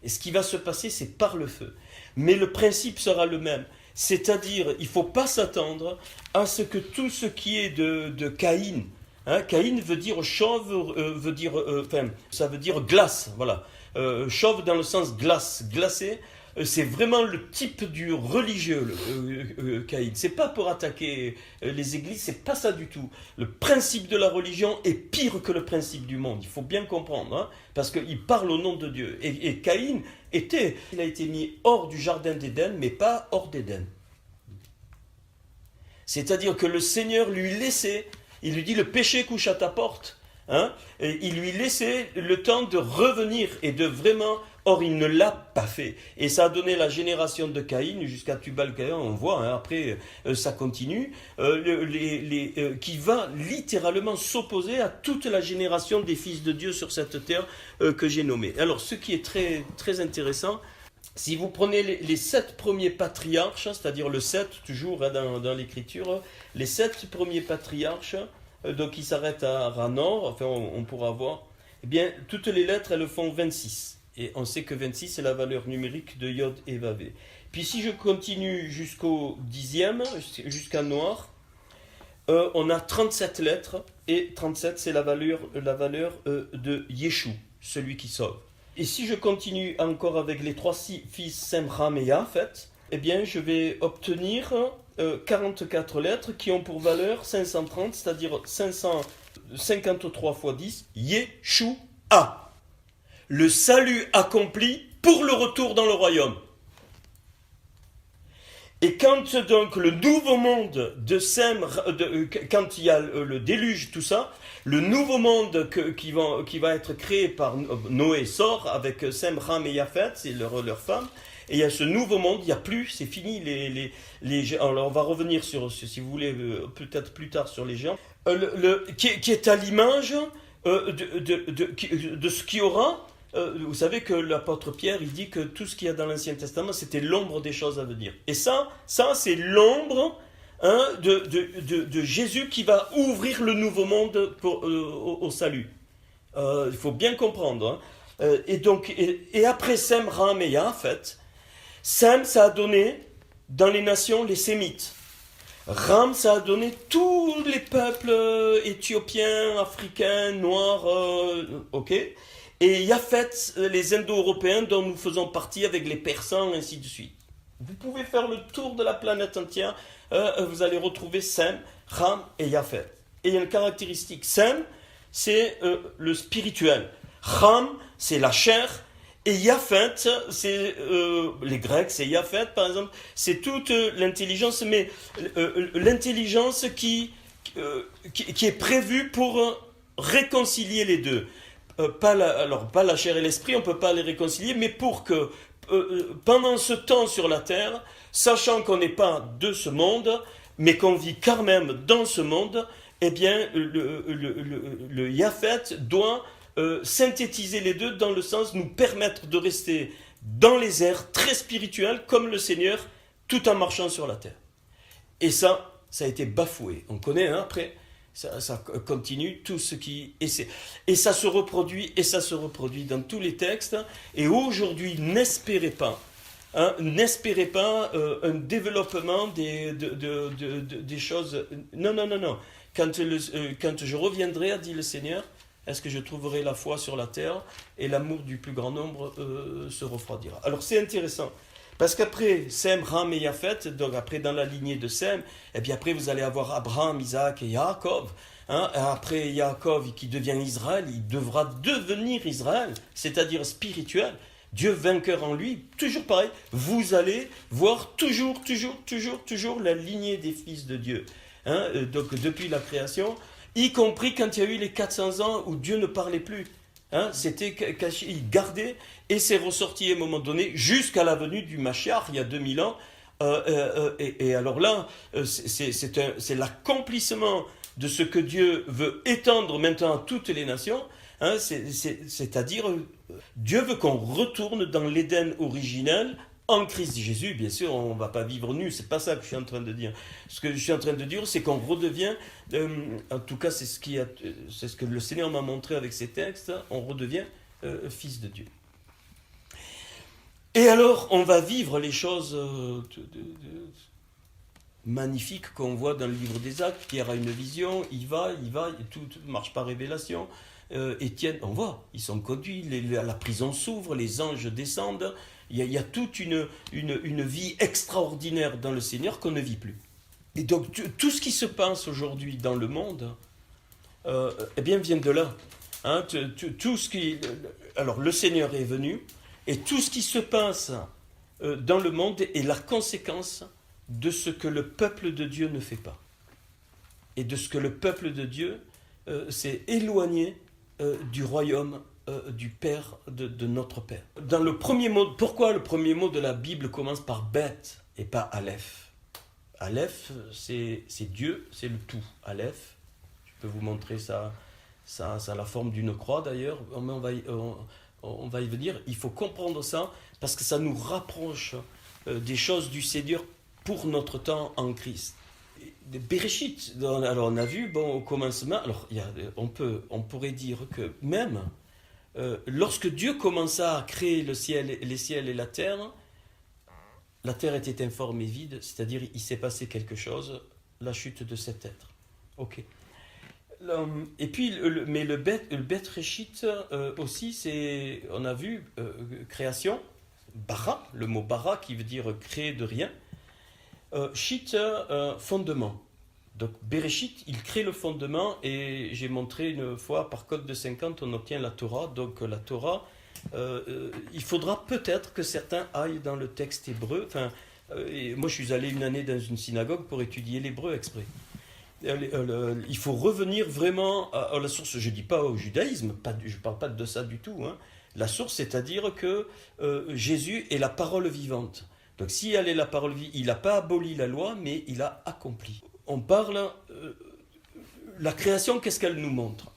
Et ce qui va se passer, c'est par le feu. Mais le principe sera le même. C'est-à-dire, il ne faut pas s'attendre à ce que tout ce qui est de Caïn, hein, Caïn veut dire chauve, ça veut dire glace, voilà. Chauve dans le sens glace, glacé. C'est vraiment le type du religieux, Caïn. C'est pas pour attaquer les églises, c'est pas ça du tout. Le principe de la religion est pire que le principe du monde. Il faut bien comprendre, hein, parce qu'il parle au nom de Dieu. Et Caïn il a été mis hors du jardin d'Éden, mais pas hors d'Éden. C'est-à-dire que le Seigneur lui laissait, il lui dit le péché couche à ta porte. Hein, et il lui laissait le temps de revenir et de vraiment... Or, il ne l'a pas fait. Et ça a donné la génération de Caïn jusqu'à Tubal-Caïn, on voit, hein, après ça continue, qui va littéralement s'opposer à toute la génération des fils de Dieu sur cette terre que j'ai nommée. Alors, ce qui est très, très intéressant, si vous prenez les 7 premiers patriarches, c'est-à-dire le 7, toujours hein, dans l'Écriture, les 7 premiers patriarches, donc ils s'arrêtent à Ranor, enfin on pourra voir, eh bien, toutes les lettres, elles font 26. Et on sait que 26, c'est la valeur numérique de Yod et Vavé. Puis si je continue jusqu'au 10e, jusqu'à Noir, on a 37 lettres, et 37, c'est la valeur de Yeshua, celui qui sauve. Et si je continue encore avec les 3 fils Sem, Ham et Yafet, eh bien, je vais obtenir 44 lettres qui ont pour valeur 530, c'est-à-dire 553 fois 10, Yeshua. Le salut accompli pour le retour dans le royaume. Et quand donc le nouveau monde de Sem, quand il y a le déluge, tout ça, le nouveau monde qui va être créé par Noé sort avec Sem, Ham et Yafet, c'est leur femme, et il y a ce nouveau monde, il n'y a plus, c'est fini alors on va revenir sur si vous voulez, peut-être plus tard sur les géants, qui est à l'image de ce qui aura. Vous savez que l'apôtre Pierre, il dit que tout ce qu'il y a dans l'Ancien Testament, c'était l'ombre des choses à venir. Et ça c'est l'ombre de Jésus qui va ouvrir le nouveau monde au salut. Il faut bien comprendre. Et après Sem, Ram et Yafet, Sem, ça a donné dans les nations les Sémites. Ram, ça a donné tous les peuples éthiopiens, africains, noirs, ok. Et Yafet, les Indo-Européens dont nous faisons partie avec les Persans, ainsi de suite. Vous pouvez faire le tour de la planète entière, vous allez retrouver Sem, Ram et Yafet. Et il y a une caractéristique. Sem, c'est le spirituel. Ram, c'est la chair. Et Yafet, c'est les Grecs, c'est Yafet par exemple, c'est toute l'intelligence, mais l'intelligence qui est prévue pour réconcilier les deux. Pas la chair et l'esprit, on ne peut pas les réconcilier, mais pour que pendant ce temps sur la terre, sachant qu'on n'est pas de ce monde, mais qu'on vit quand même dans ce monde, eh bien le Yafet doit synthétiser les deux dans le sens de nous permettre de rester dans les airs très spirituels comme le Seigneur tout en marchant sur la terre. Et ça a été bafoué. On connaît après. Ça continue, tout ce qui... Et ça se reproduit, dans tous les textes. Et aujourd'hui, n'espérez pas un développement des choses... Non. Quand je reviendrai, a dit le Seigneur, est-ce que je trouverai la foi sur la terre et l'amour du plus grand nombre se refroidira. Alors c'est intéressant. Parce qu'après Sem, Ram et Yafet, donc après dans la lignée de Sem, et bien après vous allez avoir Abraham, Isaac et Yaakov. Après Yaakov qui devient Israël, il devra devenir Israël, c'est-à-dire spirituel. Dieu vainqueur en lui, toujours pareil. Vous allez voir toujours la lignée des fils de Dieu. Donc depuis la création, y compris quand il y a eu les 400 ans où Dieu ne parlait plus. C'était caché, il gardait, et c'est ressorti à un moment donné, jusqu'à la venue du Mashiach, il y a 2000 ans. Et alors là, c'est l'accomplissement de ce que Dieu veut étendre maintenant à toutes les nations. C'est-à-dire, Dieu veut qu'on retourne dans l'Éden originel, en Christ Jésus. Bien sûr, on ne va pas vivre nu, c'est pas ça que je suis en train de dire. Ce que je suis en train de dire, c'est qu'on redevient, en tout cas c'est ce que le Seigneur m'a montré avec ces textes, on redevient fils de Dieu. Et alors, on va vivre les choses magnifiques qu'on voit dans le livre des Actes. Pierre a une vision, il va, tout marche par révélation. Étienne, on voit, ils sont conduits, la prison s'ouvre, les anges descendent. Il y a toute une vie extraordinaire dans le Seigneur qu'on ne vit plus. Et donc, tout ce qui se passe aujourd'hui dans le monde, eh bien, vient de là. Tout ce qui... Alors, le Seigneur est venu, et tout ce qui se passe dans le monde est la conséquence de ce que le peuple de Dieu ne fait pas. Et de ce que le peuple de Dieu s'est éloigné du royaume du Père, de notre Père. Dans le premier mot, pourquoi le premier mot de la Bible commence par Bet et pas Aleph? Aleph, c'est Dieu, c'est le tout. Aleph, je peux vous montrer ça a la forme d'une croix d'ailleurs, mais on va y venir. Il faut comprendre ça parce que ça nous rapproche des choses du Seigneur pour notre temps en Christ. Bereshit, alors on a vu, au commencement, alors on pourrait dire que même lorsque Dieu commença à créer les ciels et la terre était informe et vide, c'est-à-dire il s'est passé quelque chose, la chute de cet être. Ok. Et puis, mais le Bereshit aussi, on a vu création, bara, le mot bara qui veut dire créer de rien. Shit, fondement. Donc Bereshit, il crée le fondement et j'ai montré une fois par code de 50, on obtient la Torah. Donc la Torah, il faudra peut-être que certains aillent dans le texte hébreu. Et moi je suis allé une année dans une synagogue pour étudier l'hébreu exprès. Il faut revenir vraiment à la source. Je ne dis pas au judaïsme, je ne parle pas de ça du tout. Hein. La source, c'est-à-dire que Jésus est la parole vivante. Donc si elle est la parole vivante, il n'a pas aboli la loi, mais il a accompli. On parle, la création, qu'est-ce qu'elle nous montre?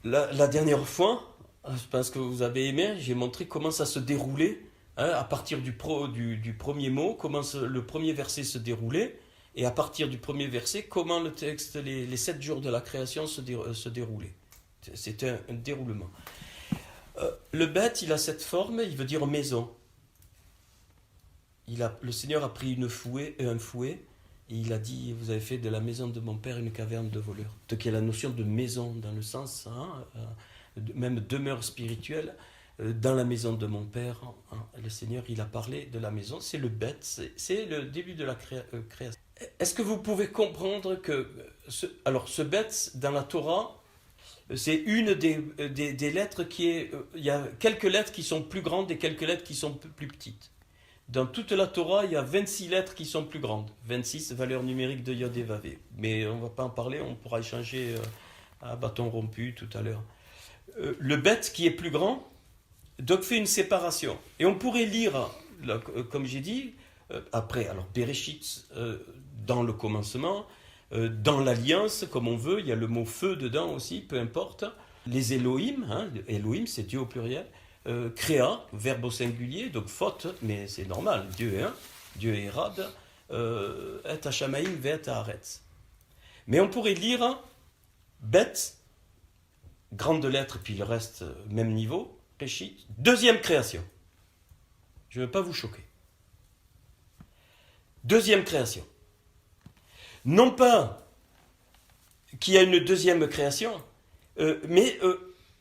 La dernière fois, je pense que vous avez aimé, j'ai montré comment ça se déroulait, hein, à partir du premier mot, comment le premier verset se déroulait, et à partir du premier verset, comment le texte, les 7 jours de la création se déroulaient. C'était un déroulement. Le bête, il a cette forme, il veut dire maison. Le Seigneur a pris un fouet, et il a dit, vous avez fait de la maison de mon père une caverne de voleurs. Donc il y a la notion de maison dans le sens, même demeure spirituelle, dans la maison de mon père. Le Seigneur, il a parlé de la maison, c'est le bête, c'est le début de la création. Est-ce que vous pouvez comprendre que, ce bête, dans la Torah, c'est une des lettres il y a quelques lettres qui sont plus grandes et quelques lettres qui sont plus petites. Dans toute la Torah, il y a 26 lettres qui sont plus grandes. 26 valeurs numériques de Yod et Vavé. Mais on ne va pas en parler, on pourra échanger à bâton rompu tout à l'heure. Le bête qui est plus grand, donc fait une séparation. Et on pourrait lire, comme j'ai dit, après, alors Bereshit, dans le commencement, dans l'alliance, comme on veut, il y a le mot feu dedans aussi, peu importe. Les Elohim, Elohim c'est Dieu au pluriel. Créa, verbe au singulier, donc faute, mais c'est normal, Dieu est un, Dieu est Rad, et Hashamaim ve'et haaretz. Mais on pourrait lire bête, grande lettre, puis le reste, même niveau, Péchit, deuxième création. Je ne veux pas vous choquer. Deuxième création. Non pas qu'il y a une deuxième création, mais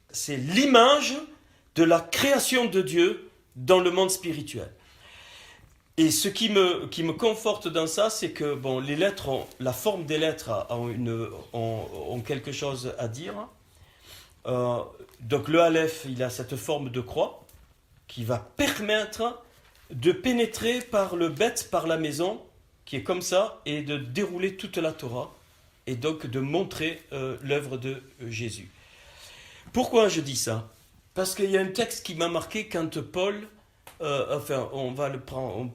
c'est l'image de la création de Dieu dans le monde spirituel. Et ce qui me conforte dans ça, c'est que les lettres, la forme des lettres ont quelque chose à dire. Donc le Aleph, il a cette forme de croix qui va permettre de pénétrer par le bête, par la maison, qui est comme ça, et de dérouler toute la Torah, et donc de montrer l'œuvre de Jésus. Pourquoi je dis ça ? Parce qu'il y a un texte qui m'a marqué quand Paul, on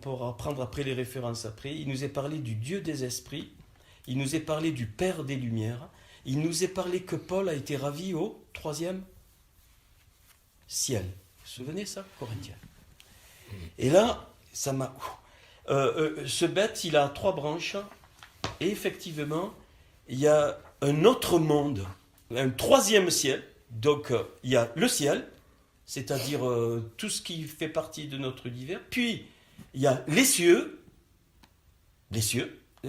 pourra prendre après les références après, il nous est parlé du Dieu des esprits, il nous est parlé du Père des lumières, il nous est parlé que Paul a été ravi au 3e ciel. Vous vous souvenez ça, Corinthiens? Et là, ça m'a... ce bête, il a 3 branches, et effectivement, il y a un autre monde, un 3e ciel. Donc, il y a le ciel, c'est-à-dire tout ce qui fait partie de notre univers. Puis, il y a les cieux,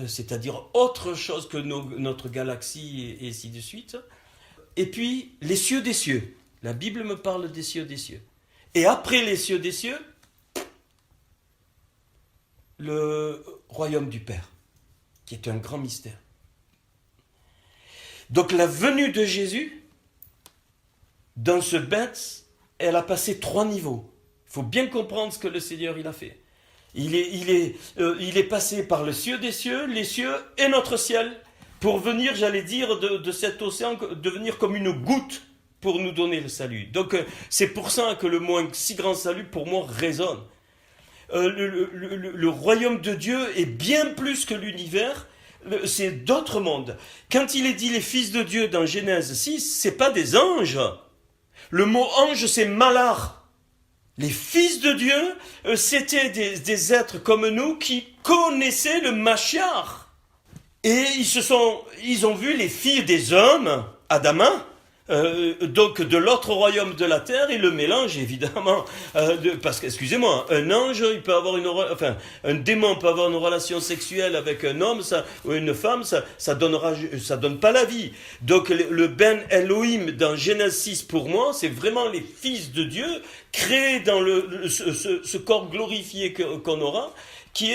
c'est-à-dire autre chose que notre galaxie et ainsi de suite. Et puis, les cieux des cieux. La Bible me parle des cieux des cieux. Et après les cieux des cieux, le royaume du Père, qui est un grand mystère. Donc, la venue de Jésus... Dans ce bête, elle a passé 3 niveaux. Il faut bien comprendre ce que le Seigneur il a fait. Il est passé par le cieux des cieux, les cieux et notre ciel, pour venir, j'allais dire, de cet océan, devenir comme une goutte pour nous donner le salut. Donc c'est pour ça que le mot « si grand salut » pour moi résonne. Le royaume de Dieu est bien plus que l'univers. C'est d'autres mondes. Quand il est dit les fils de Dieu dans Genèse 6, c'est pas des anges. Le mot ange, c'est malach. Les fils de Dieu, c'était des êtres comme nous qui connaissaient le Mashiach. Et ils ont vu les filles des hommes, Adama, Donc de l'autre royaume de la terre, il le mélange évidemment, parce que, excusez-moi, un ange, il peut avoir un démon peut avoir une relation sexuelle avec un homme, ou une femme, ça donne pas la vie. Donc le Ben Elohim dans Genèse 6 pour moi, c'est vraiment les fils de Dieu créés dans ce corps glorifié qu'on aura. Qui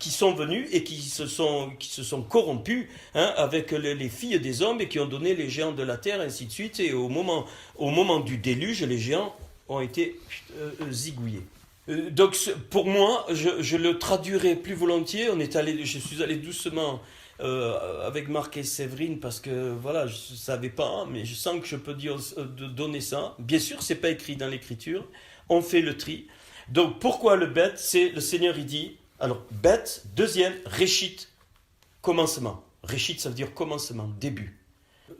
sont venus et qui se sont corrompus avec les filles des hommes et qui ont donné les géants de la terre, ainsi de suite. Et au moment du déluge, les géants ont été zigouillés. Donc pour moi, je le traduirais plus volontiers. Je suis allé doucement avec Marc et Séverine parce que voilà, je ne savais pas, mais je sens que je peux donner ça. Bien sûr, c'est pas écrit dans l'Écriture. On fait le tri. Donc pourquoi le bet? C'est le Seigneur il dit, alors bet, deuxième, réchit, commencement. Réchit ça veut dire commencement, début.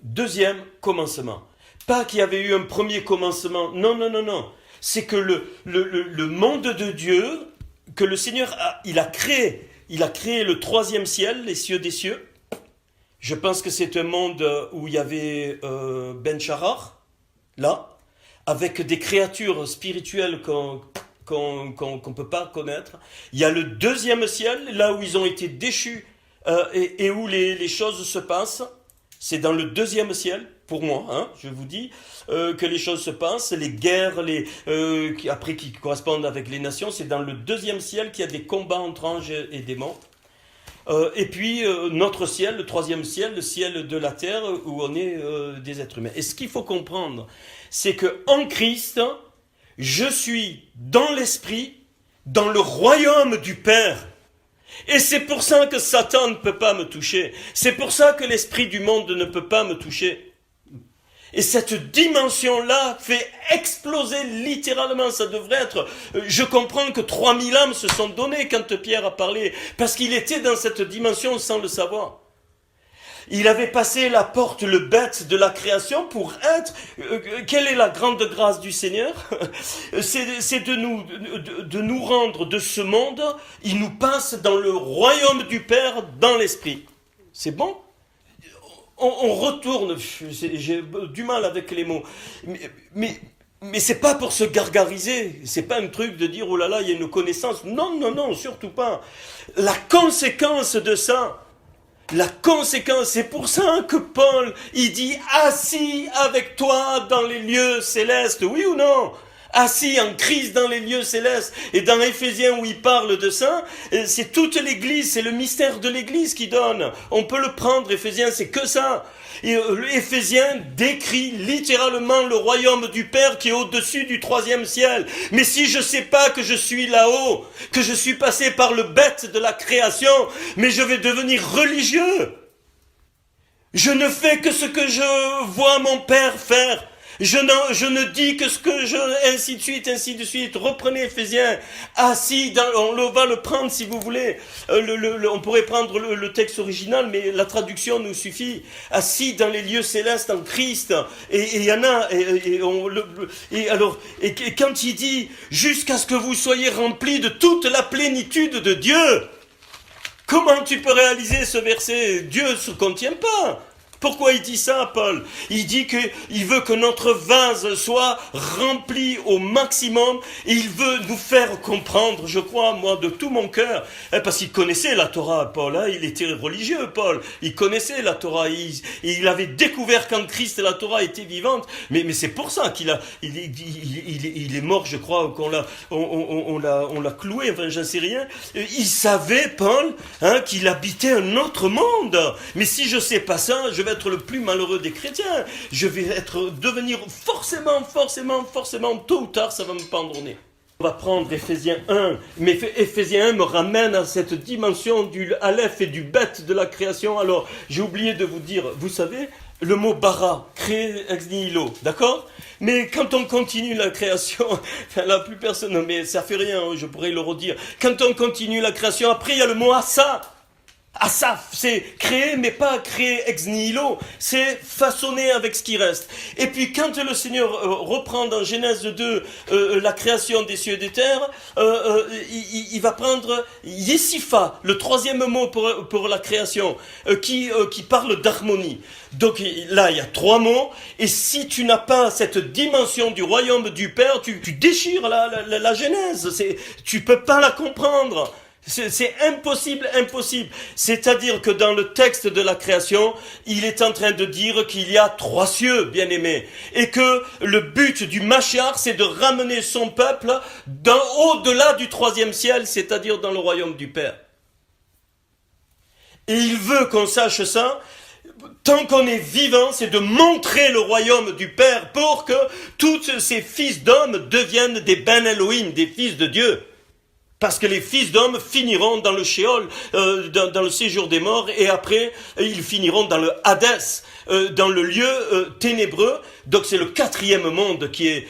Deuxième, commencement. Pas qu'il y avait eu un premier commencement, non. C'est que le monde de Dieu, que le Seigneur il a créé le troisième ciel, les cieux des cieux. Je pense que c'est un monde où il y avait Ben Charar, là, avec des créatures spirituelles qu'on ne peut pas connaître. Il y a le deuxième ciel, là où ils ont été déchus et où les choses se passent. C'est dans le deuxième ciel, pour moi, je vous dis, que les choses se passent. Les guerres, qui correspondent avec les nations, c'est dans le deuxième ciel qu'il y a des combats entre anges et démons. Et puis notre ciel, le troisième ciel, le ciel de la terre, où on est des êtres humains. Et ce qu'il faut comprendre, c'est qu'en Christ, je suis dans l'esprit, dans le royaume du Père. Et c'est pour ça que Satan ne peut pas me toucher. C'est pour ça que l'esprit du monde ne peut pas me toucher. Et cette dimension-là fait exploser littéralement. Ça devrait être... Je comprends que 3000 âmes se sont données quand Pierre a parlé, parce qu'il était dans cette dimension sans le savoir. Il avait passé la porte, le bête de la création pour être... quelle est la grande grâce du Seigneur? C'est de nous rendre de ce monde. Il nous passe dans le royaume du Père, dans l'esprit. C'est bon? On retourne. J'ai du mal avec les mots. Mais c'est pas pour se gargariser. C'est pas un truc de dire, oh là là, il y a une connaissance. Non, surtout pas. La conséquence de ça... c'est pour ça que Paul, il dit assis avec toi dans les lieux célestes, oui ou non? Assis en Christ dans les lieux célestes. Et dans Éphésiens où il parle de ça, c'est toute l'Église, c'est le mystère de l'Église qui donne. On peut le prendre, Éphésiens, c'est que ça. Et Éphésiens décrit littéralement le royaume du Père qui est au-dessus du troisième ciel. Mais si je sais pas que je suis là-haut, que je suis passé par le bête de la création, mais je vais devenir religieux. Je ne fais que ce que je vois mon Père faire. Je ne dis que ce que ainsi de suite. Reprenez Éphésiens, assis on va le prendre si vous voulez. On pourrait prendre le texte original, mais la traduction nous suffit. Assis dans les lieux célestes en Christ. Et il y en a, et quand il dit, jusqu'à ce que vous soyez remplis de toute la plénitude de Dieu. Comment tu peux réaliser ce verset? Dieu ne se contient pas. Pourquoi il dit ça, Paul? Il dit qu'il veut que notre vase soit rempli au maximum et il veut nous faire comprendre, je crois, moi, de tout mon cœur, parce qu'il connaissait la Torah, Paul, il était religieux, Paul, il connaissait la Torah, il avait découvert qu'en Christ la Torah était vivante, mais c'est pour ça il est mort, je crois, on l'a cloué, enfin, j'en sais rien. Il savait, Paul, qu'il habitait un autre monde, mais si je sais pas ça, je vais être le plus malheureux des chrétiens. Je vais devenir forcément, tôt ou tard, ça va me pendre au nez. On va prendre Éphésiens 1, mais Éphésiens 1 me ramène à cette dimension du Aleph et du bête de la création. Alors, j'ai oublié de vous dire, vous savez, le mot bara, créé ex nihilo, d'accord? Mais quand on continue la création, enfin là, plus personne, mais ça fait rien, je pourrais le redire. Quand on continue la création, après il y a le mot asa. Asaph, c'est créer, mais pas créer ex nihilo, c'est façonner avec ce qui reste. Et puis quand le Seigneur reprend dans Genèse 2 la création des cieux et des terres, il va prendre Yesifa, le troisième mot pour la création, qui parle d'harmonie. Donc là, il y a trois mots, et si tu n'as pas cette dimension du royaume du Père, tu déchires la Genèse, tu peux pas la comprendre. C'est impossible. C'est-à-dire que dans le texte de la création, il est en train de dire qu'il y a trois cieux, bien-aimés, et que le but du Mashiach, c'est de ramener son peuple au-delà du troisième ciel, c'est-à-dire dans le royaume du Père. Et il veut qu'on sache ça. Tant qu'on est vivant, c'est de montrer le royaume du Père pour que tous ces fils d'hommes deviennent des Ben Elohim, des fils de Dieu. Parce que les fils d'hommes finiront dans le Sheol, dans le séjour des morts, et après, ils finiront dans le Hadès, dans le lieu ténébreux. Donc c'est le quatrième monde qui est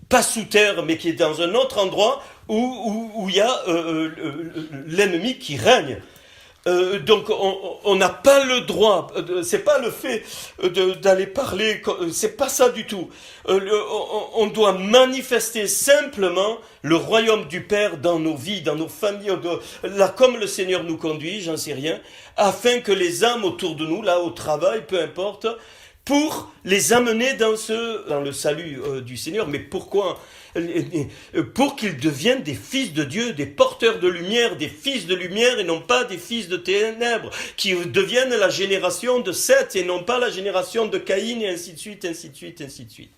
pas sous terre, mais qui est dans un autre endroit où il y a l'ennemi qui règne. Donc on n'a pas le droit, c'est pas le fait d'aller parler, c'est pas ça du tout. On doit manifester simplement le royaume du Père dans nos vies, dans nos familles, là comme le Seigneur nous conduit, j'en sais rien, afin que les âmes autour de nous, là au travail, peu importe, pour les amener dans le salut du Seigneur. Mais pourquoi ? Pour qu'ils deviennent des fils de Dieu, des porteurs de lumière, des fils de lumière et non pas des fils de ténèbres, qui deviennent la génération de Seth et non pas la génération de Caïn, et ainsi de suite, ainsi de suite, ainsi de suite.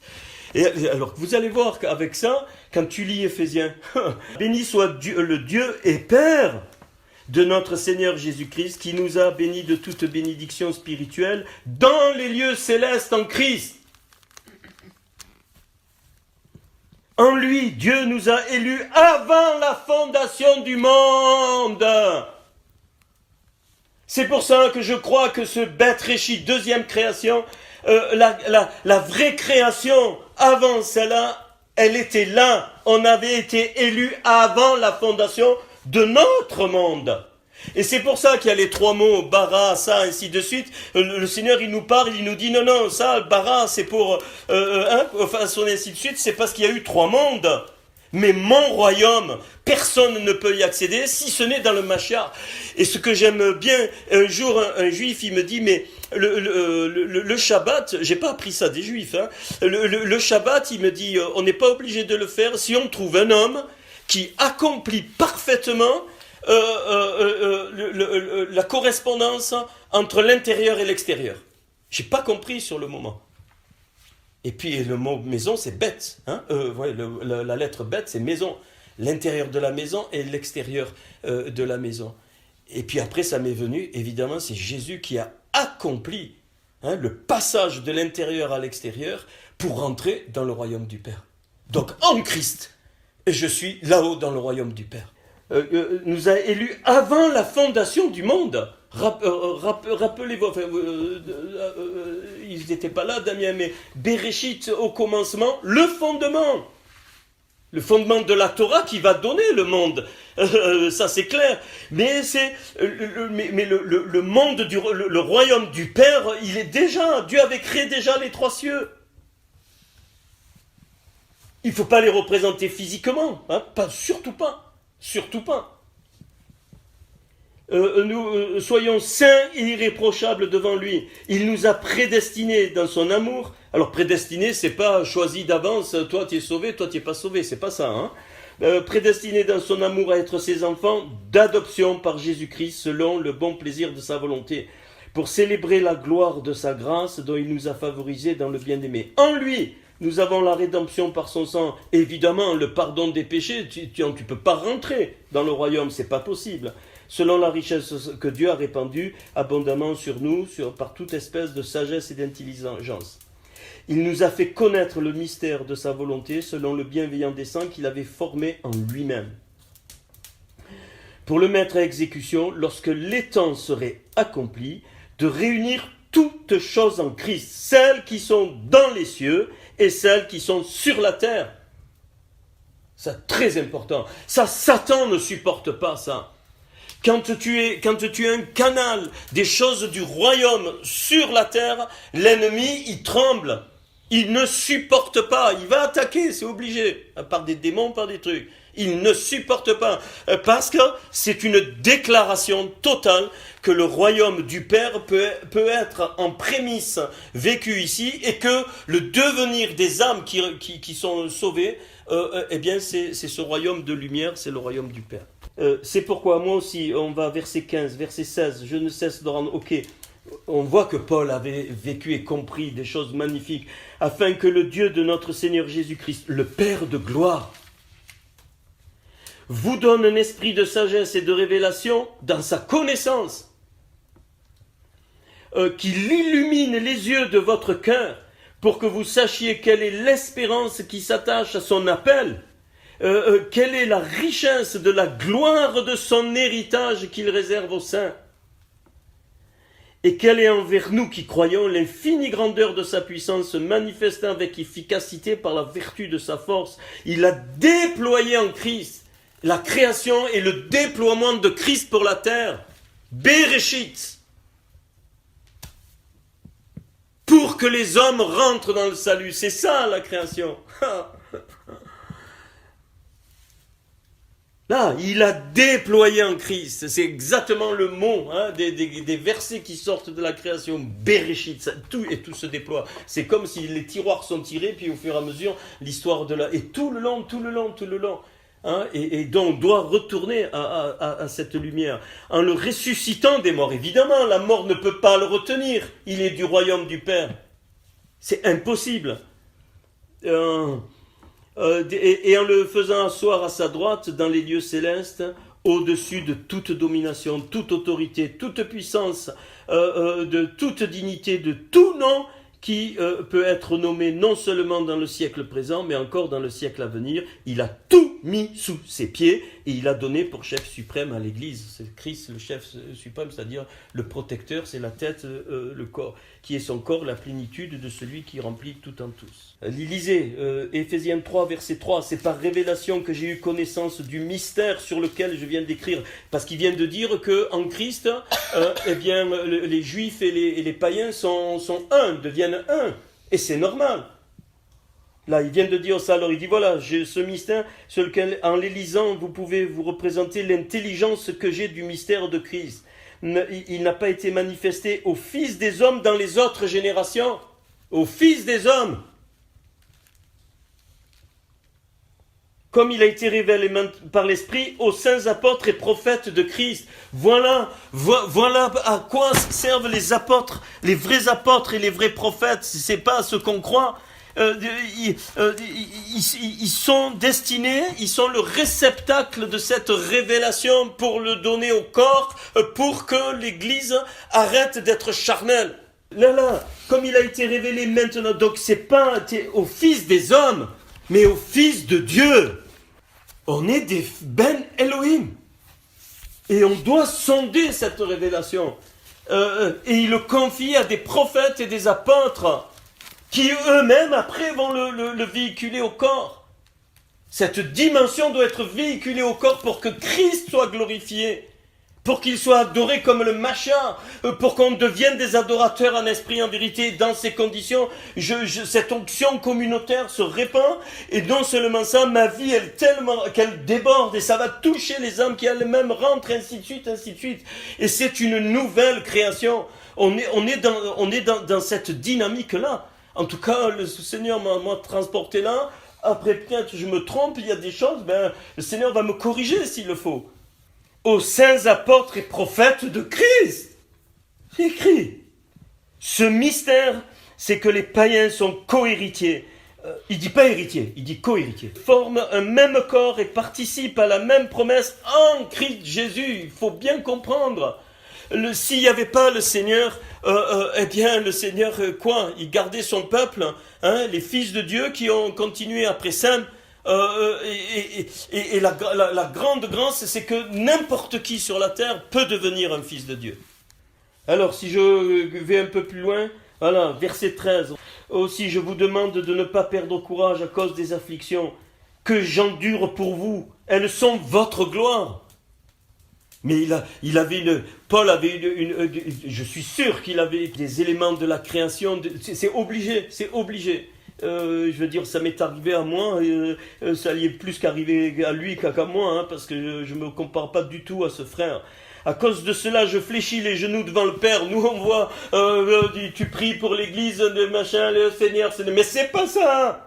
Et alors vous allez voir qu'avec ça, quand tu lis Éphésiens, béni soit Dieu, le Dieu et Père de notre Seigneur Jésus-Christ, qui nous a bénis de toute bénédiction spirituelle dans les lieux célestes en Christ. En lui, Dieu nous a élus avant la fondation du monde. C'est pour ça que je crois que ce Beth Réchi, deuxième création, la vraie création, avant celle-là, elle était là. On avait été élus avant la fondation de notre monde. Et c'est pour ça qu'il y a les trois mots, bara, ça, ainsi de suite. Le Seigneur, il nous parle, il nous dit, non, ça, bara, c'est pour, façon ainsi de suite, c'est parce qu'il y a eu trois mondes. Mais mon royaume, personne ne peut y accéder, si ce n'est dans le Mashiach. Et ce que j'aime bien, un jour, un juif, il me dit, mais le Shabbat, j'ai pas appris ça des juifs, hein. Le Shabbat, il me dit, on n'est pas obligé de le faire si on trouve un homme qui accomplit parfaitement la correspondance entre l'intérieur et l'extérieur. J'ai pas compris sur le moment. Et puis le mot maison, c'est bête. Hein, la lettre bête, c'est maison. L'intérieur de la maison et l'extérieur de la maison. Et puis après, ça m'est venu, évidemment, c'est Jésus qui a accompli le passage de l'intérieur à l'extérieur pour rentrer dans le royaume du Père. Donc en Christ, et je suis là-haut dans le royaume du Père. Nous a élus avant la fondation du monde. Rappelez-vous, ils n'étaient pas là, Damien, mais Bereshit au commencement, le fondement de la Torah qui va donner le monde, ça c'est clair. Mais c'est le monde le royaume du Père, il est déjà, Dieu avait créé déjà les trois cieux. Il ne faut pas les représenter physiquement, hein, surtout pas. Surtout pas. Nous soyons saints et irréprochables devant lui. Il nous a prédestinés dans son amour. Alors prédestiné, c'est pas choisi d'avance, toi tu es sauvé, toi tu n'es pas sauvé, c'est pas ça. Hein. Prédestinés dans son amour à être ses enfants d'adoption par Jésus-Christ selon le bon plaisir de sa volonté, pour célébrer la gloire de sa grâce dont il nous a favorisés dans le bien-aimé. En lui, nous avons la rédemption par son sang. Évidemment, le pardon des péchés, tu ne peux pas rentrer dans le royaume, c'est pas possible. Selon la richesse que Dieu a répandue abondamment sur nous, par toute espèce de sagesse et d'intelligence. Il nous a fait connaître le mystère de sa volonté selon le bienveillant dessein qu'il avait formé en lui-même. Pour le mettre à exécution, lorsque les temps seraient accomplis, de réunir toutes choses en Christ, celles qui sont dans les cieux et celles qui sont sur la terre. C'est très important. Ça, Satan ne supporte pas ça. Quand tu es un canal des choses du royaume sur la terre, l'ennemi, il tremble. Il ne supporte pas. Il va attaquer, c'est obligé. Par des démons, par des trucs. Il ne supporte pas. Parce que c'est une déclaration totale que le royaume du Père peut être en prémisse vécu ici et que le devenir des âmes qui sont sauvées, eh bien c'est ce royaume de lumière, c'est le royaume du Père. C'est pourquoi moi aussi, on va verset 15, verset 16, je ne cesse de rendre, ok, on voit que Paul avait vécu et compris des choses magnifiques, afin que le Dieu de notre Seigneur Jésus-Christ, le Père de gloire, vous donne un esprit de sagesse et de révélation dans sa connaissance, qu'il illumine les yeux de votre cœur, pour que vous sachiez quelle est l'espérance qui s'attache à son appel, quelle est la richesse de la gloire de son héritage qu'il réserve aux saints, et quelle est envers nous qui croyons l'infinie grandeur de sa puissance manifestant avec efficacité par la vertu de sa force. Il a déployé en Christ la création et le déploiement de Christ pour la terre, Bereshit, pour que les hommes rentrent dans le salut. C'est ça la création. Là, il a déployé en Christ. C'est exactement le mot des versets qui sortent de la création. Bereshit, tout se déploie. C'est comme si les tiroirs sont tirés, puis au fur et à mesure, l'histoire de la... Et tout le long. Et donc on doit retourner à cette lumière. En le ressuscitant des morts. Évidemment, la mort ne peut pas le retenir. Il est du royaume du Père. C'est impossible. Et en le faisant asseoir à sa droite dans les lieux célestes, au-dessus de toute domination, toute autorité, toute puissance, de toute dignité, de tout nom qui peut être nommé non seulement dans le siècle présent, mais encore dans le siècle à venir. Il a tout mis sous ses pieds et il a donné pour chef suprême à l'Église. C'est Christ, le chef suprême, c'est-à-dire le protecteur, c'est la tête, le corps, qui est son corps, la plénitude de celui qui remplit tout en tous. Lisez, Éphésiens 3, verset 3, c'est par révélation que j'ai eu connaissance du mystère sur lequel je viens d'écrire, parce qu'il vient de dire qu'en Christ, les Juifs et les païens sont un, deviennent un, et c'est normal. Là, il vient de dire ça, alors il dit voilà, j'ai ce mystère sur lequel, en les lisant, vous pouvez vous représenter l'intelligence que j'ai du mystère de Christ. Il n'a pas été manifesté aux fils des hommes dans les autres générations, aux fils des hommes, comme il a été révélé par l'Esprit aux saints apôtres et prophètes de Christ. Voilà à quoi servent les apôtres, les vrais apôtres et les vrais prophètes. C'est pas ce qu'on croit. Ils sont destinés, ils sont le réceptacle de cette révélation pour le donner au corps, pour que l'Église arrête d'être charnelle. Là, comme il a été révélé maintenant, donc c'est pas au Fils des hommes, mais au Fils de Dieu. On est des Ben Elohim. Et on doit sonder cette révélation. Et il le confie à des prophètes et des apôtres qui eux-mêmes, après, vont le véhiculer au corps. Cette dimension doit être véhiculée au corps pour que Christ soit glorifié, pour qu'il soit adoré comme le Mashiach, pour qu'on devienne des adorateurs en esprit et en vérité. Dans ces conditions, cette onction communautaire se répand, et non seulement ça, ma vie, elle tellement qu'elle déborde, et ça va toucher les âmes qui elles-mêmes rentrent, ainsi de suite. Et c'est une nouvelle création. On est dans cette dynamique-là. En tout cas, le Seigneur m'a transporté là. Après, peut-être je me trompe, il y a des choses, le Seigneur va me corriger s'il le faut. Aux saints apôtres et prophètes de Christ. C'est écrit. Ce mystère, c'est que les païens sont co-héritiers. Il dit pas héritier, il dit co-héritier. Forment un même corps et participent à la même promesse en Christ Jésus. Il faut bien comprendre. S'il n'y avait pas le Seigneur, le Seigneur, il gardait son peuple, les fils de Dieu qui ont continué après Sem. Et la grande grâce, c'est que n'importe qui sur la terre peut devenir un fils de Dieu. Alors, si je vais un peu plus loin, voilà, verset 13. Aussi, je vous demande de ne pas perdre courage à cause des afflictions que j'endure pour vous. Elles sont votre gloire. Mais Paul avait je suis sûr qu'il avait des éléments de la création. C'est obligé, c'est obligé. Je veux dire, ça m'est arrivé à moi, ça y est plus qu'arrivé à lui qu'à moi, hein, parce que je ne me compare pas du tout à ce frère. À cause de cela, je fléchis les genoux devant le Père. Nous, on voit, tu pries pour l'église, de machin, le Seigneur, mais c'est pas ça.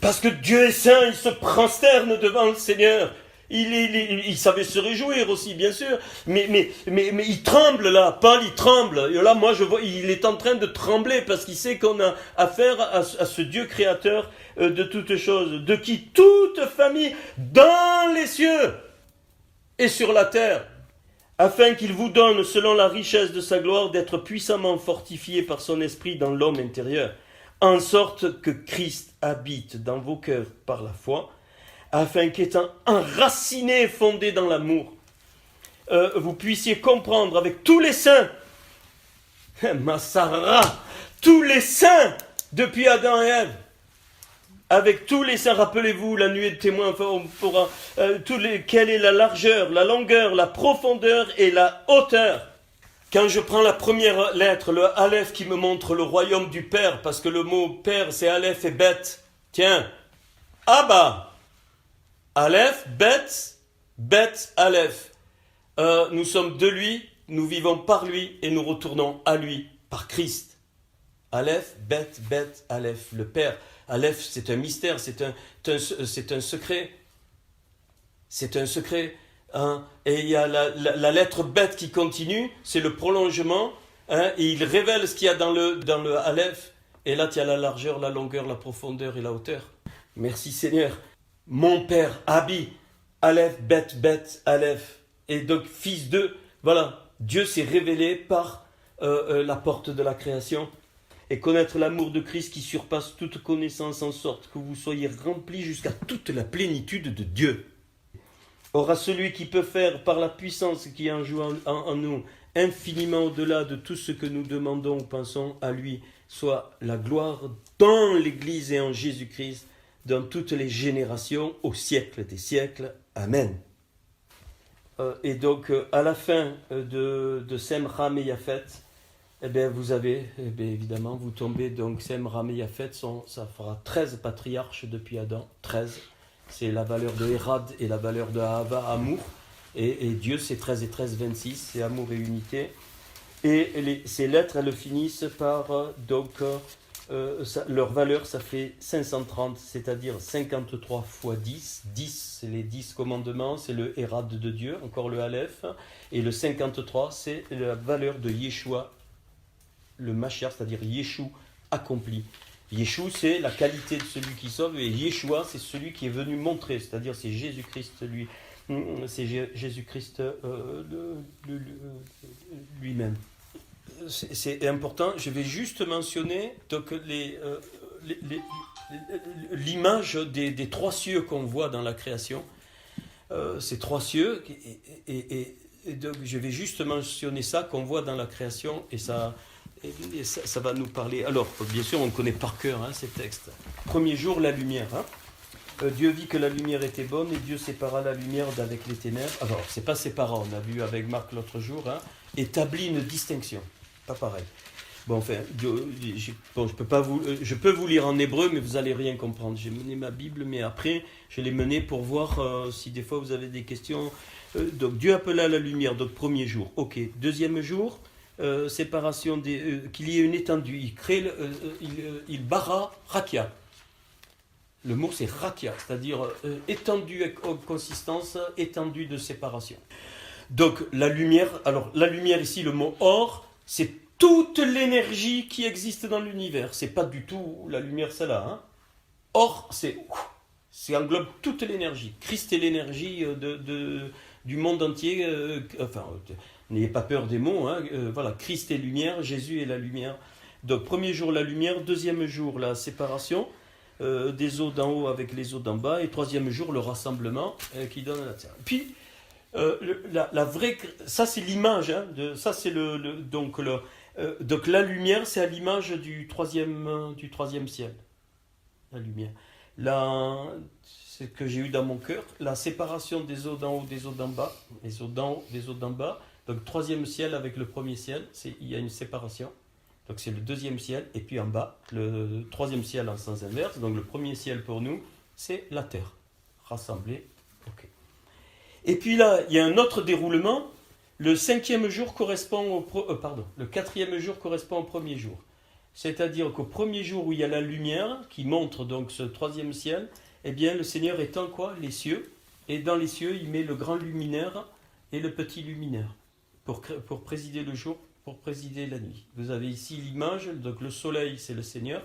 Parce que Dieu est saint, il se prosterne devant le Seigneur. Il savait se réjouir aussi, bien sûr, mais il tremble là, Paul il tremble. Et là, moi je vois, il est en train de trembler parce qu'il sait qu'on a affaire à ce Dieu créateur de toutes choses, de qui toute famille dans les cieux et sur la terre, afin qu'il vous donne, selon la richesse de sa gloire, d'être puissamment fortifié par son esprit dans l'homme intérieur, en sorte que Christ habite dans vos cœurs par la foi, afin qu'étant enraciné et fondé dans l'amour, vous puissiez comprendre avec tous les saints, Massara, tous les saints, depuis Adam et Ève, avec tous les saints, rappelez-vous, la nuée de témoins, quelle est la largeur, la longueur, la profondeur et la hauteur. Quand je prends la première lettre, le Aleph qui me montre le royaume du Père, parce que le mot Père c'est Aleph et Bet, tiens, Abba, Aleph, Bet, Aleph. Nous sommes de lui, nous vivons par lui et nous retournons à lui, par Christ. Aleph, Bet, Aleph, le Père. Aleph, c'est un mystère, c'est un secret. C'est un secret. Hein. Et il y a la lettre Bet qui continue, c'est le prolongement, hein, et il révèle ce qu'il y a dans le Aleph. Et là, tu as la largeur, la longueur, la profondeur et la hauteur. Merci Seigneur. Mon Père, Abi, Aleph, Bet, Aleph. Et donc, fils de... Voilà, Dieu s'est révélé par la porte de la création. Et connaître l'amour de Christ qui surpasse toute connaissance, en sorte que vous soyez remplis jusqu'à toute la plénitude de Dieu. Or à celui qui peut faire par la puissance qui en joue en nous, infiniment au-delà de tout ce que nous demandons ou pensons, à lui soit la gloire dans l'Église et en Jésus-Christ, dans toutes les générations, au siècle des siècles. Amen. Et donc, à la fin de Sem, Ram et Yafet, eh bien, vous avez, évidemment, vous tombez, donc Sem, Ram et Yafet, ça fera 13 patriarches depuis Adam, 13. C'est la valeur de Hérad et la valeur de Ahava, amour. Et Dieu, c'est 13 et 13, 26, c'est amour et unité. Et ces lettres, elles finissent par, leur valeur, ça fait 530, c'est-à-dire 53 fois 10. 10, c'est les 10 commandements, c'est le Hérad de Dieu, encore le Aleph. Et le 53, c'est la valeur de Yeshua, le Mashiach, c'est-à-dire Yeshua accompli. Yeshua, c'est la qualité de celui qui sauve, et Yeshua, c'est celui qui est venu montrer, c'est-à-dire c'est Jésus-Christ lui, c'est Jésus-Christ lui-même. C'est important, je vais juste mentionner donc, l'image des trois cieux qu'on voit dans la création. Ces trois cieux, et donc je vais juste mentionner ça qu'on voit dans la création, et ça va nous parler. Alors, bien sûr, on connaît par cœur ces textes. Premier jour, la lumière. Dieu vit que la lumière était bonne et Dieu sépara la lumière d'avec les ténèbres. Alors, c'est pas sépara, on a vu avec Marc l'autre jour. Établit une distinction. Pas pareil. Bon, enfin, je peux vous lire en hébreu, mais vous n'allez rien comprendre. J'ai mené ma Bible, mais après, je l'ai menée pour voir si des fois vous avez des questions. Donc, Dieu appela la lumière, donc premier jour. Ok. Deuxième jour, séparation qu'il y ait une étendue. Il crée, il bara rakia. Le mot c'est rakia, c'est-à-dire étendue en consistance, étendue de séparation. Donc la lumière, alors la lumière ici, le mot or, c'est toute l'énergie qui existe dans l'univers. C'est pas du tout la lumière celle-là. Or, c'est englobe toute l'énergie. Christ est l'énergie du monde entier. N'ayez pas peur des mots. Voilà, Christ est lumière, Jésus est la lumière. Donc premier jour la lumière, deuxième jour la séparation des eaux d'en haut avec les eaux d'en bas, et troisième jour le rassemblement qui donne la terre. Puis la vraie, ça c'est l'image, ça c'est donc la lumière, c'est à l'image du troisième ciel, la lumière. c'est ce que j'ai eu dans mon cœur, la séparation des eaux d'en haut, des eaux d'en bas, les eaux d'en haut, des eaux d'en bas. Donc troisième ciel avec le premier ciel, il y a une séparation. Donc c'est le deuxième ciel, et puis en bas, le troisième ciel en sens inverse. Donc le premier ciel pour nous, c'est la terre, rassemblée. Ok. Et puis là, il y a un autre déroulement. Le cinquième jour correspond le quatrième jour correspond au premier jour. C'est-à-dire qu'au premier jour où il y a la lumière, qui montre donc ce troisième ciel, eh bien le Seigneur étend quoi? Les cieux. Et dans les cieux, il met le grand luminaire et le petit luminaire pour présider le jour, pour présider la nuit. Vous avez ici l'image, donc le soleil c'est le Seigneur,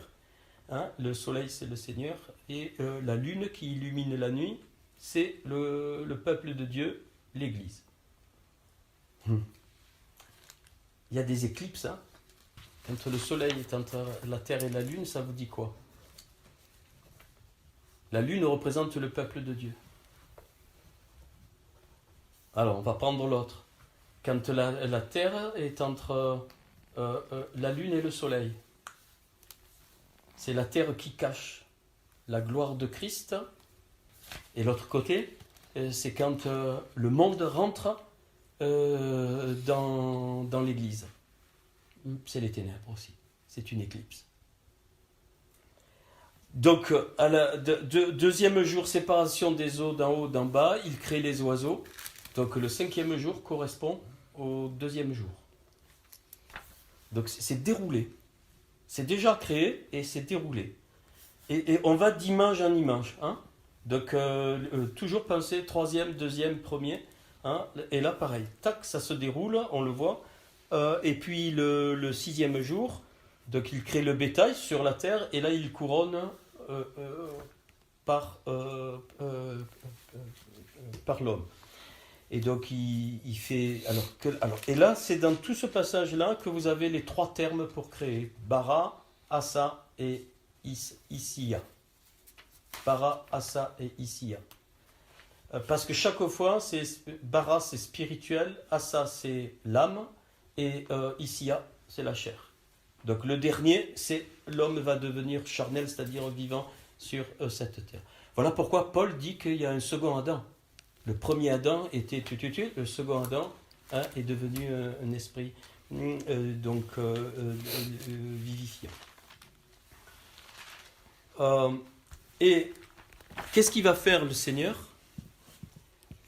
hein, le soleil c'est le Seigneur, et la lune qui illumine la nuit, c'est le peuple de Dieu, l'Église. Il y a des éclipses, hein. Quand le soleil est entre la terre et la lune, ça vous dit quoi? La lune représente le peuple de Dieu. Alors, on va prendre l'autre. Quand la terre est entre la lune et le soleil, c'est la terre qui cache la gloire de Christ. Et l'autre côté, c'est quand le monde rentre dans l'Église. C'est les ténèbres aussi. C'est une éclipse. Donc, à la deuxième jour, séparation des eaux d'en haut, d'en bas, il crée les oiseaux. Donc, le cinquième jour correspond au deuxième jour. Donc, c'est déroulé. C'est déjà créé et c'est déroulé. Et on va d'image en image. Hein. Donc, toujours penser troisième, deuxième, premier. Hein. Et là, pareil. Tac, ça se déroule, on le voit. Et puis, le sixième jour, donc il crée le bétail sur la terre. Et là, il couronne par l'homme. Et donc, il fait... et là, c'est dans tout ce passage-là que vous avez les trois termes pour créer. Bara, Asa et Isia. Bara, Asa et Isia. Parce que chaque fois, Bara, c'est spirituel, Asa, c'est l'âme, et Isia, c'est la chair. Donc, le dernier, c'est l'homme va devenir charnel, c'est-à-dire vivant sur cette terre. Voilà pourquoi Paul dit qu'il y a un second Adam. Le premier Adam était le second Adam est devenu un esprit vivifiant. Et qu'est-ce qu'il va faire le Seigneur?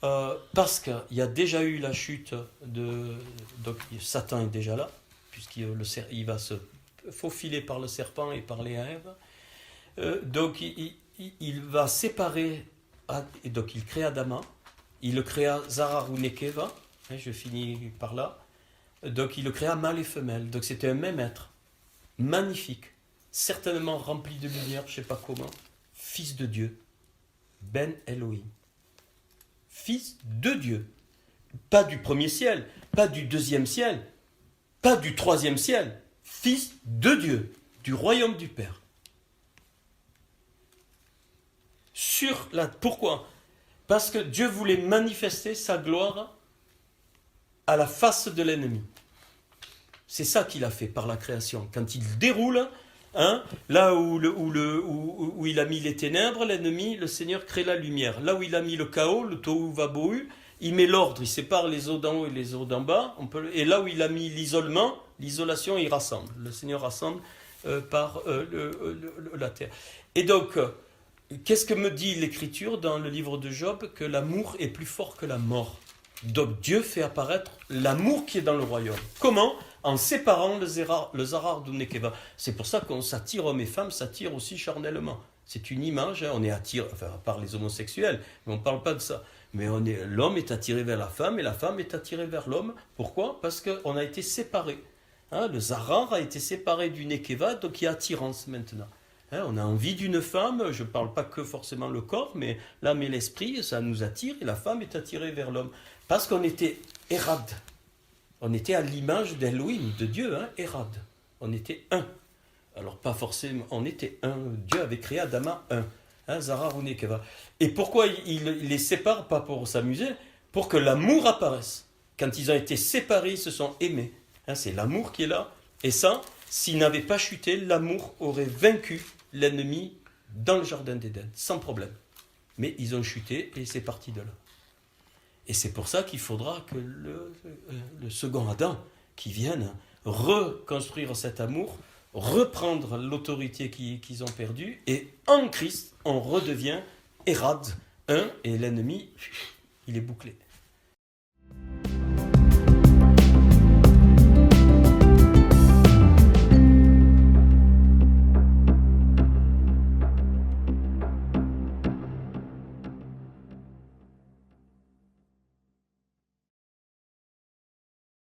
Parce qu'il y a déjà eu la chute donc Satan est déjà là, puisqu'il va se faufiler par le serpent et par les Ève. Donc il va séparer, et donc il crée Adama. Il le créa Zarar ou Nekeva, je finis par là. Donc il le créa mâle et femelle. Donc c'était un même être, magnifique, certainement rempli de lumière, je ne sais pas comment, fils de Dieu, Ben Elohim. Fils de Dieu. Pas du premier ciel, pas du deuxième ciel, pas du troisième ciel. Fils de Dieu, du royaume du Père. Pourquoi ? Parce que Dieu voulait manifester sa gloire à la face de l'ennemi. C'est ça qu'il a fait par la création. Quand il déroule, là où il a mis les ténèbres, l'ennemi, le Seigneur crée la lumière. Là où il a mis le chaos, le tohu vabohu, il met l'ordre, il sépare les eaux d'en haut et les eaux d'en bas. Et là où il a mis l'isolation, il rassemble. Le Seigneur rassemble par la terre. Et donc... Qu'est-ce que me dit l'Écriture dans le livre de Job? Que l'amour est plus fort que la mort. Donc Dieu fait apparaître l'amour qui est dans le royaume. Comment? En séparant le Zarar du Nekeva. C'est pour ça qu'on s'attire, hommes et femmes s'attirent aussi charnellement. C'est une image, on est attiré, enfin à part les homosexuels, mais on ne parle pas de ça. Mais l'homme est attiré vers la femme et la femme est attirée vers l'homme. Pourquoi? Parce qu'on a été séparés. Le Zarar a été séparé du Nekeva, donc il y a attirance maintenant. On a envie d'une femme, je ne parle pas que forcément le corps, mais l'âme et l'esprit, ça nous attire, et la femme est attirée vers l'homme. Parce qu'on était Érad. On était à l'image d'Elohim, de Dieu, Érad. On était un. Alors pas forcément, on était un. Dieu avait créé Adama un. Zarar ou Nekeva. Et pourquoi il les sépare? Pas pour s'amuser, pour que l'amour apparaisse. Quand ils ont été séparés, ils se sont aimés. C'est l'amour qui est là. Et ça, s'ils n'avaient pas chuté, l'amour aurait vaincu l'ennemi dans le jardin d'Éden, sans problème. Mais ils ont chuté et c'est parti de là. Et c'est pour ça qu'il faudra que le second Adam qui vienne reconstruire cet amour, reprendre l'autorité qu'ils ont perdue, et en Christ, on redevient Hérad, un, et l'ennemi, il est bouclé.